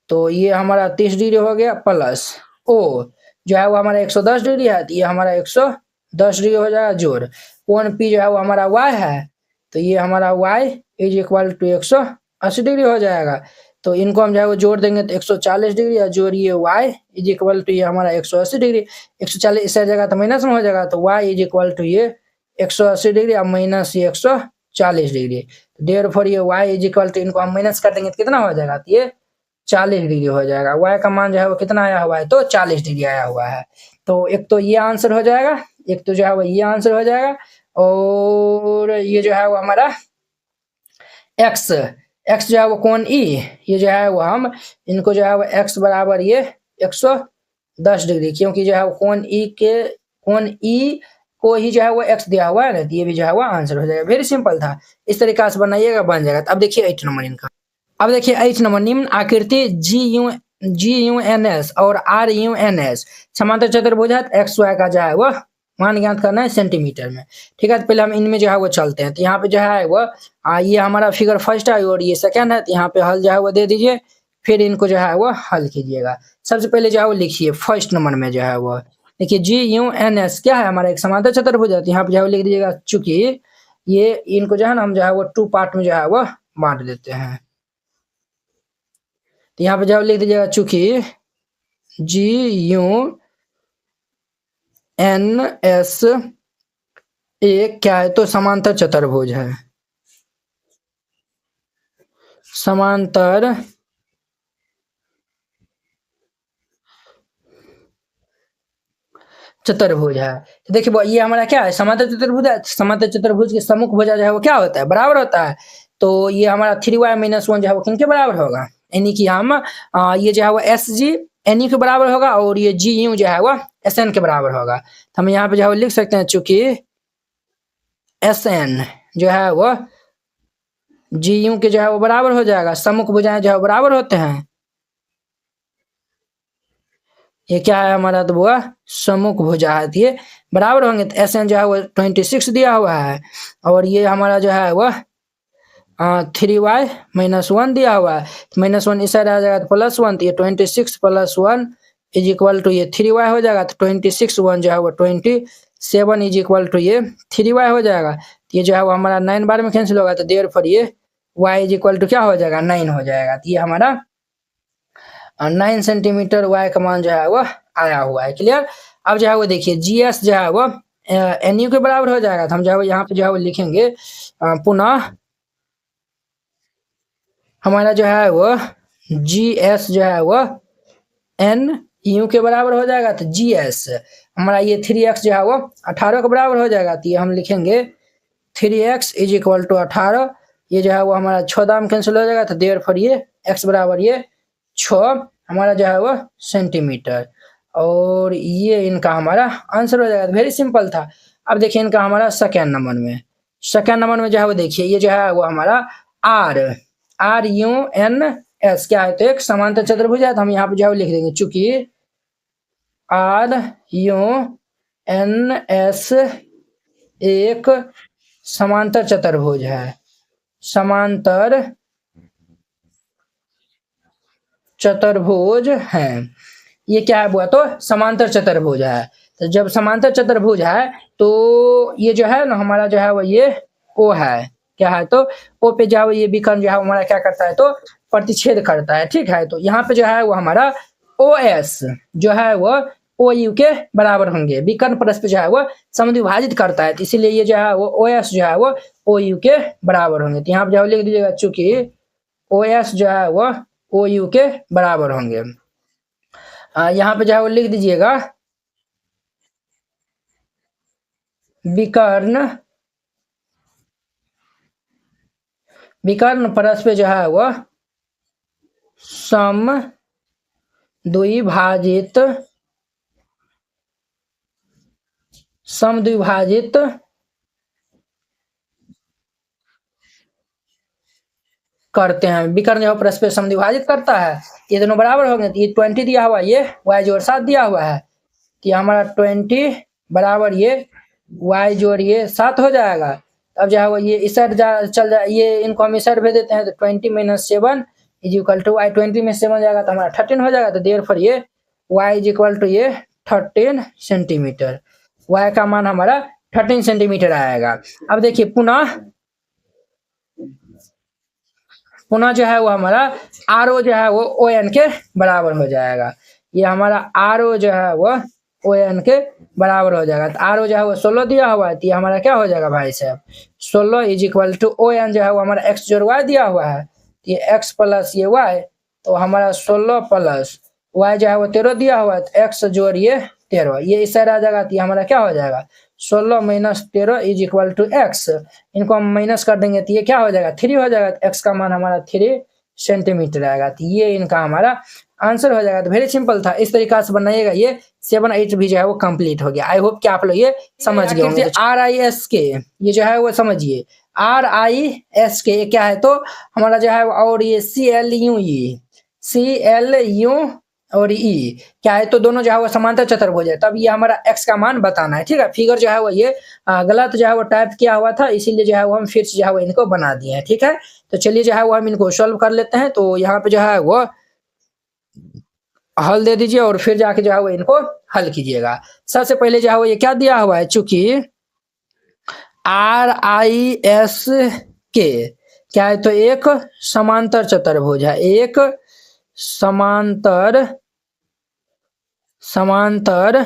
तो ये हमारा 30 डिग्री हो गया प्लस ओ जो है वो हमारा 110 डिग्री है। तो ये हमारा 110 डिग्री हो जाएगा जोड़ कोण पी जो है वो हमारा y है। तो ये हमारा y is equal to 180 degree हो जाएगा। तो इनको हम जो है वो जोड़ देंगे तो 140 डिग्री या जोड़िए y इज इक्वल टू ये हमारा 180 डिग्री। 140 इस जगह तो माइनस में हो जाएगा। तो y इज इक्वल टू ये 180 डिग्री और माइनस ये 140 डिग्री। देयरफॉर ये y इज इक्वल टू इनको हम माइनस कर देंगे तो कितना हो जाएगा तो ये 40 डिग्री हो जाएगा। y का मान जो है वो कितना आया हुआ है तो 40 डिग्री आया हुआ है। तो एक तो ये आंसर हो जाएगा, एक तो जो है वो ये आंसर हो जाएगा और ये जो है वो हमारा x जो है वो कोण ई ये जो है वो हम इनको जो है वो x बराबर ये 110 डिग्री क्योंकि जो है वो कोण ई को ही जो है वो x दिया हुआ है ना। तो ये भी जो है वो आंसर हो जाएगा। वेरी सिंपल था, इस तरीका से बनाइएगा बन जाएगा। तो अब देखिए 8 नंबर इनका। अब देखिए 8 नंबर निम्न आकृति जी यू एन एस और आर यू एन एस समांतर चतुर्भुज है। एक्स वाई का जो है वो मान ज्ञात करना है सेंटीमीटर में। ठीक है, तो पहले हम इनमें जो है वो चलते हैं। तो यहाँ पे जो है वो ये हमारा फिगर फर्स्ट है और ये सेकंड है। तो यहाँ पे हल जो है वो दे दीजिए, फिर इनको जो है वो हल कीजिएगा। सबसे पहले जो है वो लिखिए फर्स्ट नंबर में जो है वो देखिए जी यू एन एस क्या है हमारा एक समांतर चतुर्भुज है। तो यहाँ पे जो है लिख दीजिएगा चूंकि ये इनको जो है ना हम जो है वो 2 पार्ट में जो है वो बांट देते हैं। तो यहाँ पे जो लिख दीजिएगा चूंकि जी यू एन एस एक क्या है तो समांतर चतुर्भुज है। समांतर चतुर्भुज है। तो देखिए ये हमारा क्या है समांतर चतुर्भुज है। समांतर चतुर्भुज के सम्मुख भुजा जो है वो क्या होता है बराबर होता है। तो ये हमारा 3y - 1 जो है वो किनके बराबर होगा यानी कि हम ये जो है वो एस जी एन यू के बराबर होगा और ये जी यू जो है वो एस एन के बराबर होगा। तो हम यहाँ पे जो है वो लिख सकते हैं, चूंकि एस एन जो है वो जी यू के जो है वो बराबर हो जाएगा, सम्मुख भुजाएं जो है बराबर होते हैं। ये क्या है हमारा, तो वो सम्मुख भुजा है, तो ये बराबर होंगे। तो एस एन जो है वो 26 दिया हुआ है और ये हमारा जो है वो 3y - 1 दिया हुआ है। तो -1 इस साइड आ जाएगा तो +1, तो ये 26 + 1 इज इक्वल टू ये 3y हो जाएगा। तो 26 1 जो है वो 27 इज इक्वल टू ये 3y हो जाएगा। तो ये जो है वो हमारा 9 बार में कैंसिल होगा, तो देयर फॉर ये y इज इक्वल टू क्या हो जाएगा, 9 हो जाएगा। तो ये हमारा 9 सेंटीमीटर y का मान जो है वो आया हुआ है। क्लियर। अब जो है वो देखिए GS जो है वो NU के बराबर हो जाएगा। तो हम जो है वो यहाँ पे जो है वो लिखेंगे पुनः हमारा जो है वो GS जो है वो NU के बराबर हो जाएगा। तो GS हमारा ये 3x जो है वो 18 के बराबर हो जाएगा। तो ये हम लिखेंगे 3x इज इक्वल टू 18। ये जो है वो हमारा 6 दाम कैंसिल हो जाएगा। तो देयर फॉर ये x बराबर ये 6 हमारा जो है वो सेंटीमीटर, और ये इनका हमारा आंसर हो जाएगा। वेरी सिंपल था। अब देखिए इनका हमारा सेकेंड नंबर में जो है वो देखिए ये जो है वो हमारा RUNS क्या है, तो एक समांतर चतुर्भुज है। तो हम यहाँ पे जो है लिख देंगे, चूंकि RUNS एक समांतर चतुर्भुज है, समांतर चतुर्भुज है। ये क्या है बुआ, तो समांतर चतुर्भुज है। तो जब समांतर चतुर्भुज है तो ये जो है ना हमारा जो है वो ये O है, क्या है, तो O पे जो है ये विकर्ण जो है हमारा क्या करता है, तो प्रतिच्छेद करता है। ठीक है। तो यहाँ पे जो है वो हमारा OS जो है वो OU के बराबर होंगे। विकर्ण परस्पर जो है वो समद्विभाजित करता है, तो इसीलिए ये जो है वो OS जो है वो OU के बराबर होंगे। तो यहाँ पे जो है लिख दीजिएगा, चूंकि OS जो है वो OU के बराबर होंगे। यहाँ पे जो है वो लिख दीजिएगा विकर्ण परस्पर जो है वो समद्विभाजित करते हैं। विकर्ण जो परस्पर समद्विभाजित करता है, ये दोनों बराबर होंगे। तो ये 20 दिया हुआ है, ये y जोड़ 7 दिया हुआ है। तो ये हमारा 20 बराबर ये y जोड़ ये 7 हो जाएगा। अब जो है वो ये इस साइड चल जाए, ये इनको हम इस साइड भेज देते हैं। तो 20 - 7 इज इक्वल टू y, 20 में 7 जाएगा तो हमारा 13 हो जाएगा। तो देयर फॉर ये y इज इक्वल टू ये 13 सेंटीमीटर। y का मान हमारा 13 सेंटीमीटर आएगा। अब देखिए पुनः जो है वो हमारा RO जो है वो ON के बराबर हो जाएगा। ये हमारा RO जो है वो ON के बराबर हो जाएगा। तो RO जो है वो 16 दिया हुआ है। तो ये हमारा क्या हो जाएगा भाई साहब, 16 इज इक्वल टू ON जो है वो हमारा x जोड़ y दिया हुआ है। तो ये x प्लस ये y, तो हमारा 16 प्लस y जो है वो 13 दिया हुआ है। तो x जोड़ ये 13, ये इस साइड आ जाएगा। तो ये हमारा क्या हो जाएगा, 16 - 13 इज इक्वल टू x। इनको हम माइनस कर देंगे तो ये क्या हो जाएगा, 3 हो जाएगा। तो x का मान हमारा 3 सेंटीमीटर आएगा। तो ये इनका हमारा आंसर हो जाएगा। तो वेरी सिंपल था, इस तरीका से बनाइएगा। ये 7 8 भी जो है वो कंप्लीट हो गया। आई होप कि आप लोग ये समझ गए होंगे। RISK ये जो है वो समझिए, RISK क्या है, तो हमारा जो है, और ये CLU और E क्या है, तो दोनों जो है वो समांतर चतुर्भुज है। तब ये हमारा x का मान बताना है। ठीक है। फिगर जो है वो ये गलत जो है वो टाइप किया हुआ था, इसीलिए जो है वो हम फिर से जो है वो इनको बना दिए हैं। ठीक है। तो चलिए जो है वो हम इनको सॉल्व कर लेते हैं। तो यहाँ पे जो है वो हल दे दीजिए और फिर जाके जो है वो इनको हल कीजिएगा। सबसे पहले जो है वो ये क्या दिया हुआ है, चूंकि RISK क्या है, तो एक समांतर चतुर्भुज है, एक समांतर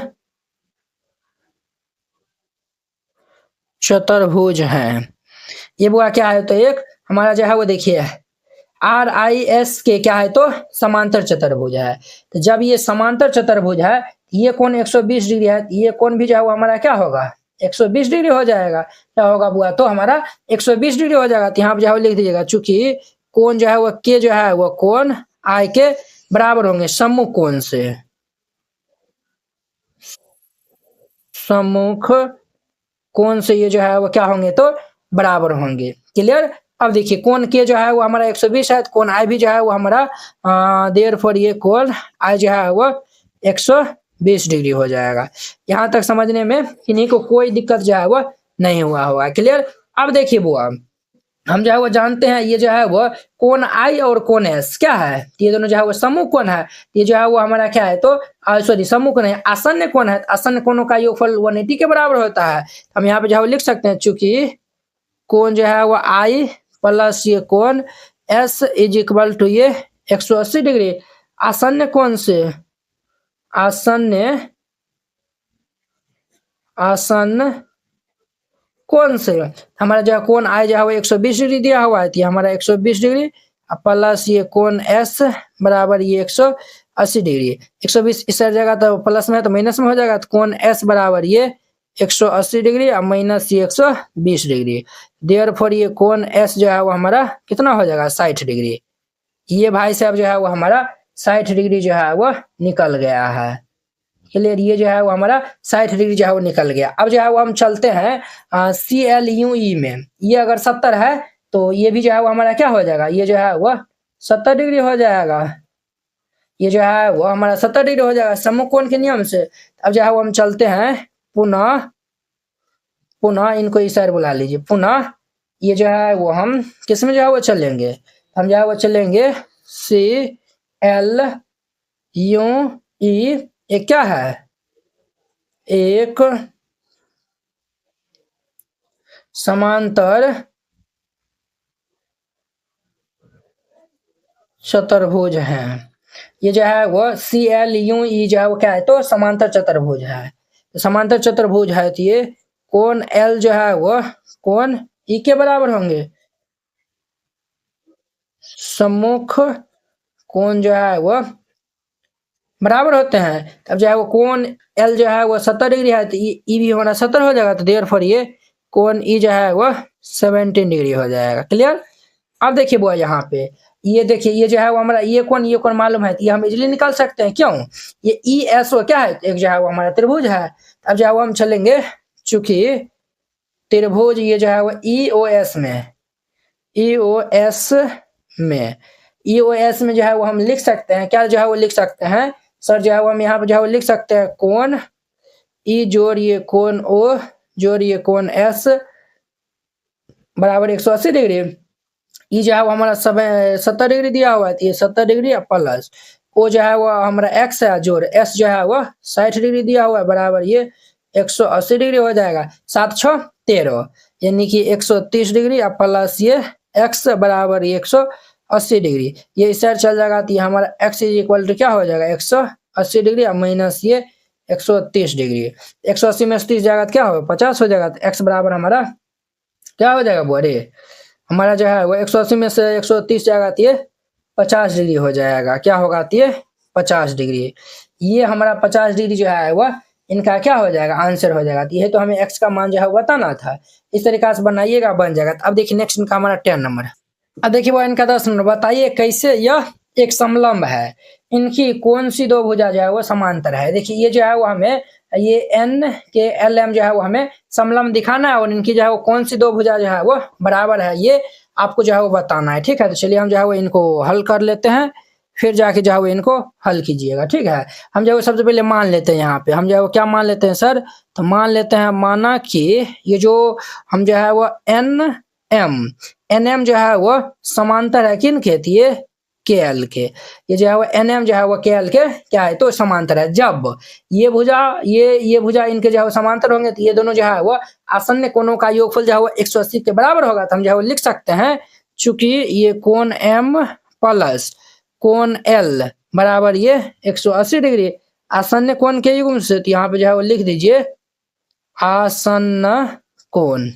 चतुर्भुज है। ये बुआ क्या है, तो एक हमारा जो है वो देखिए RISK क्या है, तो समांतर चतुर्भुज है। तो जब ये समांतर चतुर्भुज है, ये कोण 120 डिग्री है, ये कोण भी जो है वो हमारा क्या होगा, 120 डिग्री हो जाएगा। क्या होगा बुआ, तो हमारा 120 डिग्री हो जाएगा। तो यहाँ पे जो है लिख दीजिएगा, चूंकि कोण जो है वो K जो है वो कोण I के बराबर होंगे सम्मुख कोण से, सम्मुख कोण से ये जो है वो क्या होंगे तो बराबर होंगे। क्लियर। अब देखिए कोण के जो है वो हमारा 120 है, कोण आई भी जो है वो हमारा देयरफॉर ये कोण आई जो है वो 120 डिग्री हो जाएगा। यहाँ तक समझने में किन्हीं को कोई दिक्कत जो है वो नहीं हुआ होगा। क्लियर। अब देखिए वो हम जो है वो जानते हैं ये जो है वो कोण आई और कोण एस क्या है, ये दोनों जो है वो समूह कोण है। ये जो है वो हमारा क्या है तो सॉरी समूह कोण है, आसन्न कोण है, आसन्न कोणों का योगफल 180 के बराबर होता है। हम यहाँ पे जो है वो लिख सकते हैं चूंकि कोण जो है वो आई प्लस ये कोण एस इज इक्वल टू ये 180 डिग्री, आसन्न कोण से, आसन्न आसन्न कोण से हमारा जो कोण आई जो है वो 120 डिग्री दिया हुआ है, तो हमारा 120 डिग्री प्लस ये कोण एस बराबर ये 180 डिग्री, 120 इस जगह तो प्लस में है तो माइनस में हो जाएगा, तो कोण एस बराबर ये 180 डिग्री और माइनस ये 120 डिग्री। देयरफॉर ये कोण एस जो है वो हमारा कितना हो जाएगा 60 डिग्री। ये भाई साहब जो है वो हमारा 60 डिग्री जो है वो निकल गया है। क्लियर। ये जो है वो हमारा 60 डिग्री जो है वो निकल गया। अब जो है वो हम चलते हैं CLUE में, ये अगर 70 है तो ये भी जो है वो हमारा क्या हो जाएगा, ये जो है वो 70 डिग्री हो जाएगा। ये जो है वो हमारा 70 डिग्री हो जाएगा सम्मुख कोण के नियम से। अब जो है वो हम चलते हैं पुनः पुनः इनको इस साइड बुला लीजिए, पुनः ये जो है वो हम किस में जो है वो चलेंगे, हम जो है वो चलेंगे CLUE। ये क्या है, एक समांतर चतुर्भुज है। ये जो है वो CLUE जो है वो क्या है तो समांतर चतुर्भुज है। तो समांतर चतुर्भुज है तो ये कोण L जो है वो कोण E के बराबर होंगे, सम्मुख कोण जो है वो बराबर होते हैं। अब जो है वो कोण L जो है वो 70 डिग्री है तो E भी हमारा 70 हो जाएगा, तो देयरफॉर ये कोण E जो है वो 17 डिग्री हो जाएगा। क्लियर। अब देखिए वो यहाँ पे ये देखिए ये जो है वो हमारा ये कोण मालूम है, ये हम इजीली निकाल सकते हैं। क्यों, ये ESO क्या है, एक जो है वो हमारा त्रिभुज है। अब जो है वो हम चलेंगे चूंकि त्रिभुज ये जो है वो EOS में, EOS में जो है वो हम लिख सकते हैं क्या, जो है वो लिख सकते हैं सर जो है वो हम यहाँ पे जो है वो लिख सकते हैं कोण E जोड़ ये कोण O जोड़ ये कोण S बराबर 180 डिग्री। ये जो है वो हमारा 70 डिग्री दिया हुआ है, तो ये 70 डिग्री प्लस O जो है वो हमारा X है जोड़ S जो है वो 60 डिग्री दिया हुआ है बराबर ये 180 डिग्री हो जाएगा। 7 6 13 यानी कि 130 डिग्री प्लस ये X बराबर 180 डिग्री। ये इस साइड चल जाएगा तो ये हमारा X इज इक्वल टू क्या हो जाएगा 180 डिग्री माइनस ये 130 डिग्री। 180 में 30 जाएगा तो क्या होगा 50 हो जाएगा, तो X बराबर हमारा क्या हो जाएगा बोरे, हमारा जो है वो 180 में से 130 जाएगा तो ये 50 डिग्री हो जाएगा। क्या होगा तो ये 50 डिग्री। ये हमारा 50 डिग्री जो है वो इनका क्या हो जाएगा आंसर हो जाएगा। ये तो हमें x का मान जो है बताना था, इस तरीका से बनाइएगा बन जाएगा। अब देखिए नेक्स्ट इनका हमारा 10 नंबर है। अब देखिए वो इनका 10 नंबर, बताइए कैसे यह एक समलंब है, इनकी कौन सी दो भुजा जो है वो समांतर है। देखिए ये जो है वो हमें ये N के LM जो है वो हमें समलंब दिखाना है और इनकी जो है वो कौन सी दो भुजा जो है वो बराबर है ये आपको जो है वो बताना है। ठीक है, तो चलिए हम जो है वो इनको हल कर लेते हैं, फिर जाके जो है वो इनको हल कीजिएगा। ठीक है, हम जो है सबसे पहले मान लेते हैं, यहाँ पे हम जो है वो क्या मान लेते हैं सर, तो मान लेते हैं माना कि ये जो हम जो है वो NM जो है वो समांतर है किन के, ये KL के, ये जो है वो NM जो है वो KL के क्या है तो समांतर है। जब ये भुजा इनके जो है समांतर होंगे तो ये दोनों जो है वो आसन्न कोणों का योगफल जो है वो 180 के बराबर होगा। तो हम जो है वो लिख सकते हैं चूंकि ये कोण M प्लस कोण L बराबर ये 180 डिग्री आसन्न कोण के युग्म से, तो यहाँ पे जो है वो लिख दीजिए आसन्न कोण।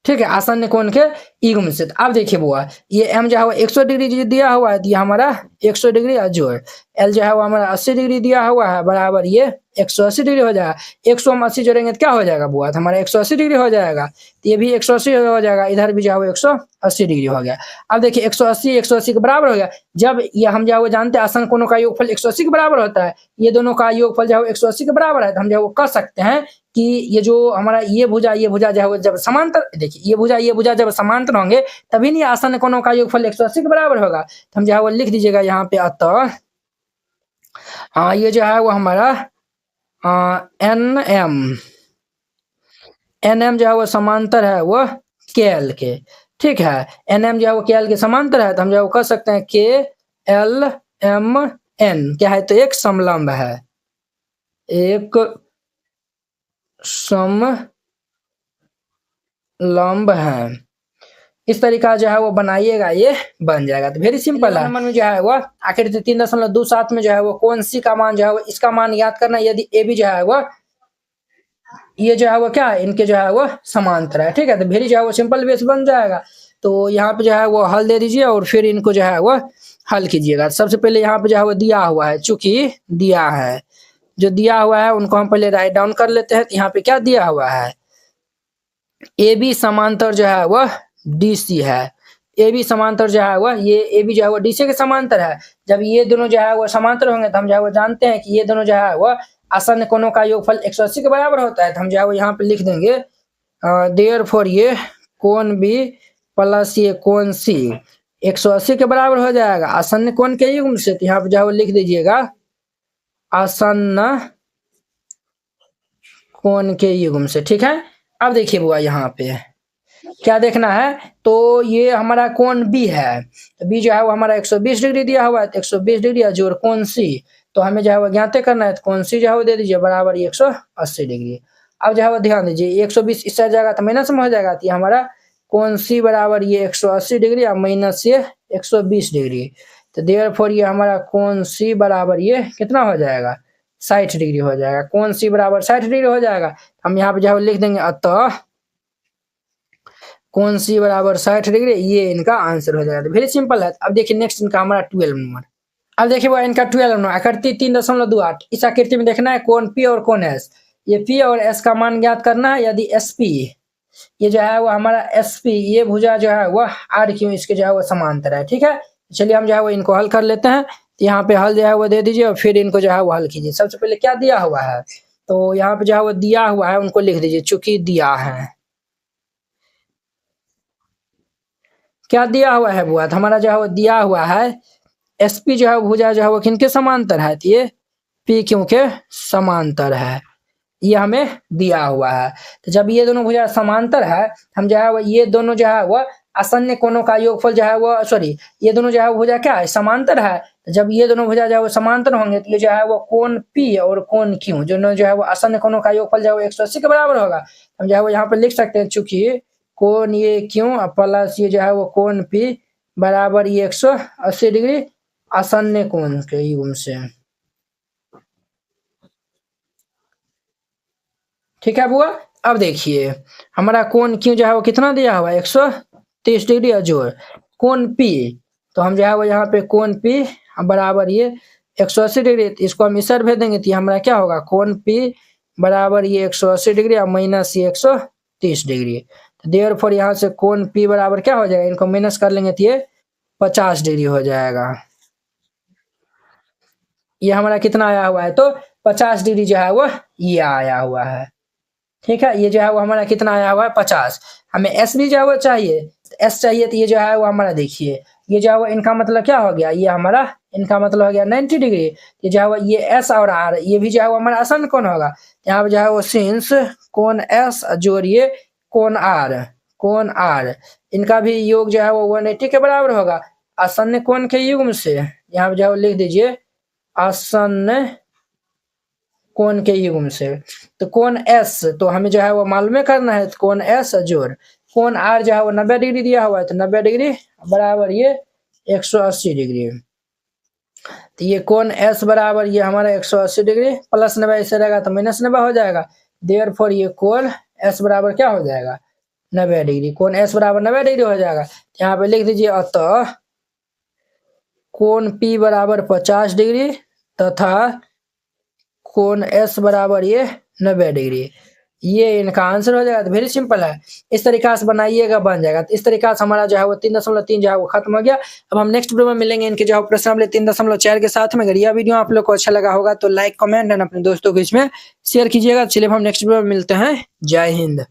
ठीक है, आसन्न कोण के ई गुम से। अब देखिए बुआ, ये एम जो है वो 100 डिग्री दिया हुआ है, तो ये हमारा 100 डिग्री जोड़, एल जो है वो हमारा 80 डिग्री दिया हुआ है, बराबर ये 180 डिग्री हो जाएगा। 100 हम 80 जोड़ेंगे तो क्या हो जाएगा बुआ, तो हमारा 180 डिग्री हो जाएगा। तो ये भी 180 हो जाएगा, इधर भी जो है वो 180 डिग्री हो गया। अब देखिए 180 के बराबर हो गया। जब ये हम जो है वो जानते हैं आसन कोणों का योगफल 180 के बराबर होता है, ये दोनों का योगफल जो है 180 के बराबर है, तो हम जो है वो कह सकते हैं कि ये जो हमारा ये भुजा जो है वो जब समांतर, देखिए ये भुजा जब समांतर होंगे तभी नहीं आसन कोणों का योगफल 180 के बराबर होगा। तो हम जो है वो लिख दीजिएगा यहाँ पे, अतः हाँ ये जो है वो हमारा एन एम जो है वो समांतर है वो के एल के, ठीक है। एन एम जो है वो के एल के समांतर है, तो हम जो है वो कह सकते हैं के एल एम एन क्या है, तो एक समलंब है, एक समलंब है। इस तरीका जो है वो बनाइएगा, ये बन जाएगा। तो वेरी सिंपल है। नंबर में जो है वो आखिर 3.27 में जो है वो कौन सी का मान जो है वो इसका मान याद करना। यदि ए बी जो है वो ये जो है वो क्या है, इनके जो है वो समांतर है, ठीक है। तो वेरी जो है वो सिंपल बेस बन जाएगा। तो यहाँ पे जो है वो हल दे दीजिए और फिर इनको जो है वो हल कीजिएगा। सबसे पहले यहाँ पे जो है वो दिया हुआ है, चूंकि दिया है, जो दिया हुआ है उनको हम पहले राइट डाउन कर लेते हैं। तो यहाँ पे क्या दिया हुआ है, ए बी समांतर जो है वह डी सी है। ए बी समांतर जो है वह ये ए बी जो है वो डी सी के समांतर है। जब ये दोनों जो है वो समांतर होंगे तो हम जो है वो जानते हैं कि ये दोनों जो है वह आसन्न कोणों का योगफल 180 के बराबर होता है। तो हम जो है वो यहाँ पे लिख देंगे देयरफॉर ये कोण बी प्लस ये कोण सी 180 के बराबर हो जाएगा आसन्न कोण के युग्म से। तो यहाँ पे जो है वो लिख दीजिएगा आसन्न कोण के युग्म से, ठीक है। अब देखिए बुआ यहाँ पे क्या देखना है, तो ये हमारा कोण बी है, तो बी जो है वो हमारा 120 डिग्री दिया हुआ है, तो 120 डिग्री जोड़ कोण सी, तो हमें जो है वो ज्ञात करना है। तो कोण सी जो है वो दे दीजिए बराबर 180 डिग्री। अब जो है वो ध्यान दीजिए 120 इस साइड जाएगा तो माइनस में हो जाएगा, तो हमारा कोण सी बराबर ये 180 डिग्री और माइनस ये 120 डिग्री। तो देयरफॉर ये हमारा कोण सी बराबर ये कितना हो जाएगा, 60 डिग्री हो जाएगा। कोण सी बराबर 60 डिग्री हो जाएगा। हम यहाँ पे जो है लिख देंगे अतः कोण सी बराबर 60 डिग्री, ये इनका आंसर हो जाएगा। वेरी सिंपल है। अब देखिए नेक्स्ट इनका हमारा 12 नंबर। अब देखिए वो इनका 12 नंबर आकृति 3.28। इस आकृति में देखना है कोण पी और कोण एस। ये पी और एस का मान ज्ञात करना है। यदि एस पी ये जो है वो हमारा एस पी ये भुजा जो है वह आर क्यू इसके जो है वो समांतर है, ठीक है। चलिए हम जो है वो इनको हल कर लेते हैं। तो यहाँ पे हल जो है वो दे दीजिए और फिर इनको जो है वो हल कीजिए। सबसे पहले क्या दिया हुआ है, तो यहाँ पे जो है वो दिया हुआ है उनको लिख दीजिए, चूंकि दिया है। क्या दिया हुआ है बुआ, तो हमारा जो है वो दिया हुआ है एसपी जो है भुजा जो है वो किनके समांतर है, तो ये पी क्यू के समांतर है, ये हमें दिया हुआ है। तो जब ये दोनों भुजा समांतर है, हम जो है वो ये दोनों जो है वो आसन्न कोणों का योगफल जो है वो सॉरी ये दोनों जो है वो भुजा क्या है, समांतर है। तो जब ये दोनों भुजा जो है वो समांतर होंगे तो ये जो है वो कोण पी और कोण क्यू जो है वो आसन्न कोणों का योगफल जो है वो 180 के बराबर होगा। हम जो है वो यहाँ पे लिख सकते हैं, चूंकि कोण ये क्यू प्लस ये जो है वो कोण पी बराबर ये 180 डिग्री आसन्न कोण के युग्म से, ठीक है बुआ। अब देखिए हमारा कोण क्यू जो है वो कितना दिया हुआ है 130 डिग्री जोड़ कोण पी, तो हम जो है वो यहाँ पे कोण पी बराबर ये 180 डिग्री, इसको हम इस साइड भेज देंगे तो हमारा क्या होगा कोण पी बराबर ये 180 डिग्री और माइनस ये 130 डिग्री। तो देयरफॉर यहाँ से कोण पी बराबर क्या हो जाएगा, इनको माइनस कर लेंगे तो ये 50 डिग्री हो जाएगा। ये हमारा कितना आया हुआ है, तो 50 डिग्री जो है वो ये आया हुआ है, ठीक है। ये जो है वो हमारा कितना आया हुआ है 50। हमें एस भी जो है वो चाहिए, एस चाहिए, तो ये जो है वो हमारा देखिए ये जो है वो इनका मतलब क्या हो गया, ये हमारा इनका मतलब हो गया 90 डिग्री। ये जो है वो ये एस और आर ये भी जो है वो हमारा आसन्न कोण होगा। यहाँ पे जो है वो सिंस कोण एस जोड़िए कोण आर इनका भी योग जो है वो 180 के बराबर होगा आसन्न कोण के युग्म से। यहाँ पे जो है वो लिख दीजिए आसन्न कोण के युग्म से। तो कोण एस तो हमें जो है वो मालूम करना है, तो कोण एस जोड़ कोण आर जो है वो 90 डिग्री दिया हुआ है, तो 90 डिग्री बराबर ये 180 डिग्री। तो ये कोण एस बराबर ये हमारा 180 डिग्री प्लस 90 ऐसे रहेगा तो माइनस 90 हो जाएगा। देयरफॉर ये कोण एस बराबर क्या हो जाएगा 90 डिग्री। कोण एस बराबर 90 डिग्री हो जाएगा। यहाँ पे लिख दीजिए अतः कोण पी बराबर 50 डिग्री तथा कोण एस बराबर ये 90 डिग्री। ये इनका आंसर हो जाएगा। तो वेरी सिंपल है, इस तरीका से बनाइएगा बन जाएगा। तो इस तरीका से हमारा जो है वो 3.3 जो है वो खत्म हो गया। अब हम नेक्स्ट वीडियो में मिलेंगे इनके जो है प्रश्न नंबर 3.4 के साथ में। अगर यह वीडियो आप लोग को अच्छा लगा होगा तो लाइक कमेंट एंड अपने दोस्तों के बीच में शेयर कीजिएगा। चलिए हम नेक्स्ट वीडियो में मिलते हैं। जय हिंद।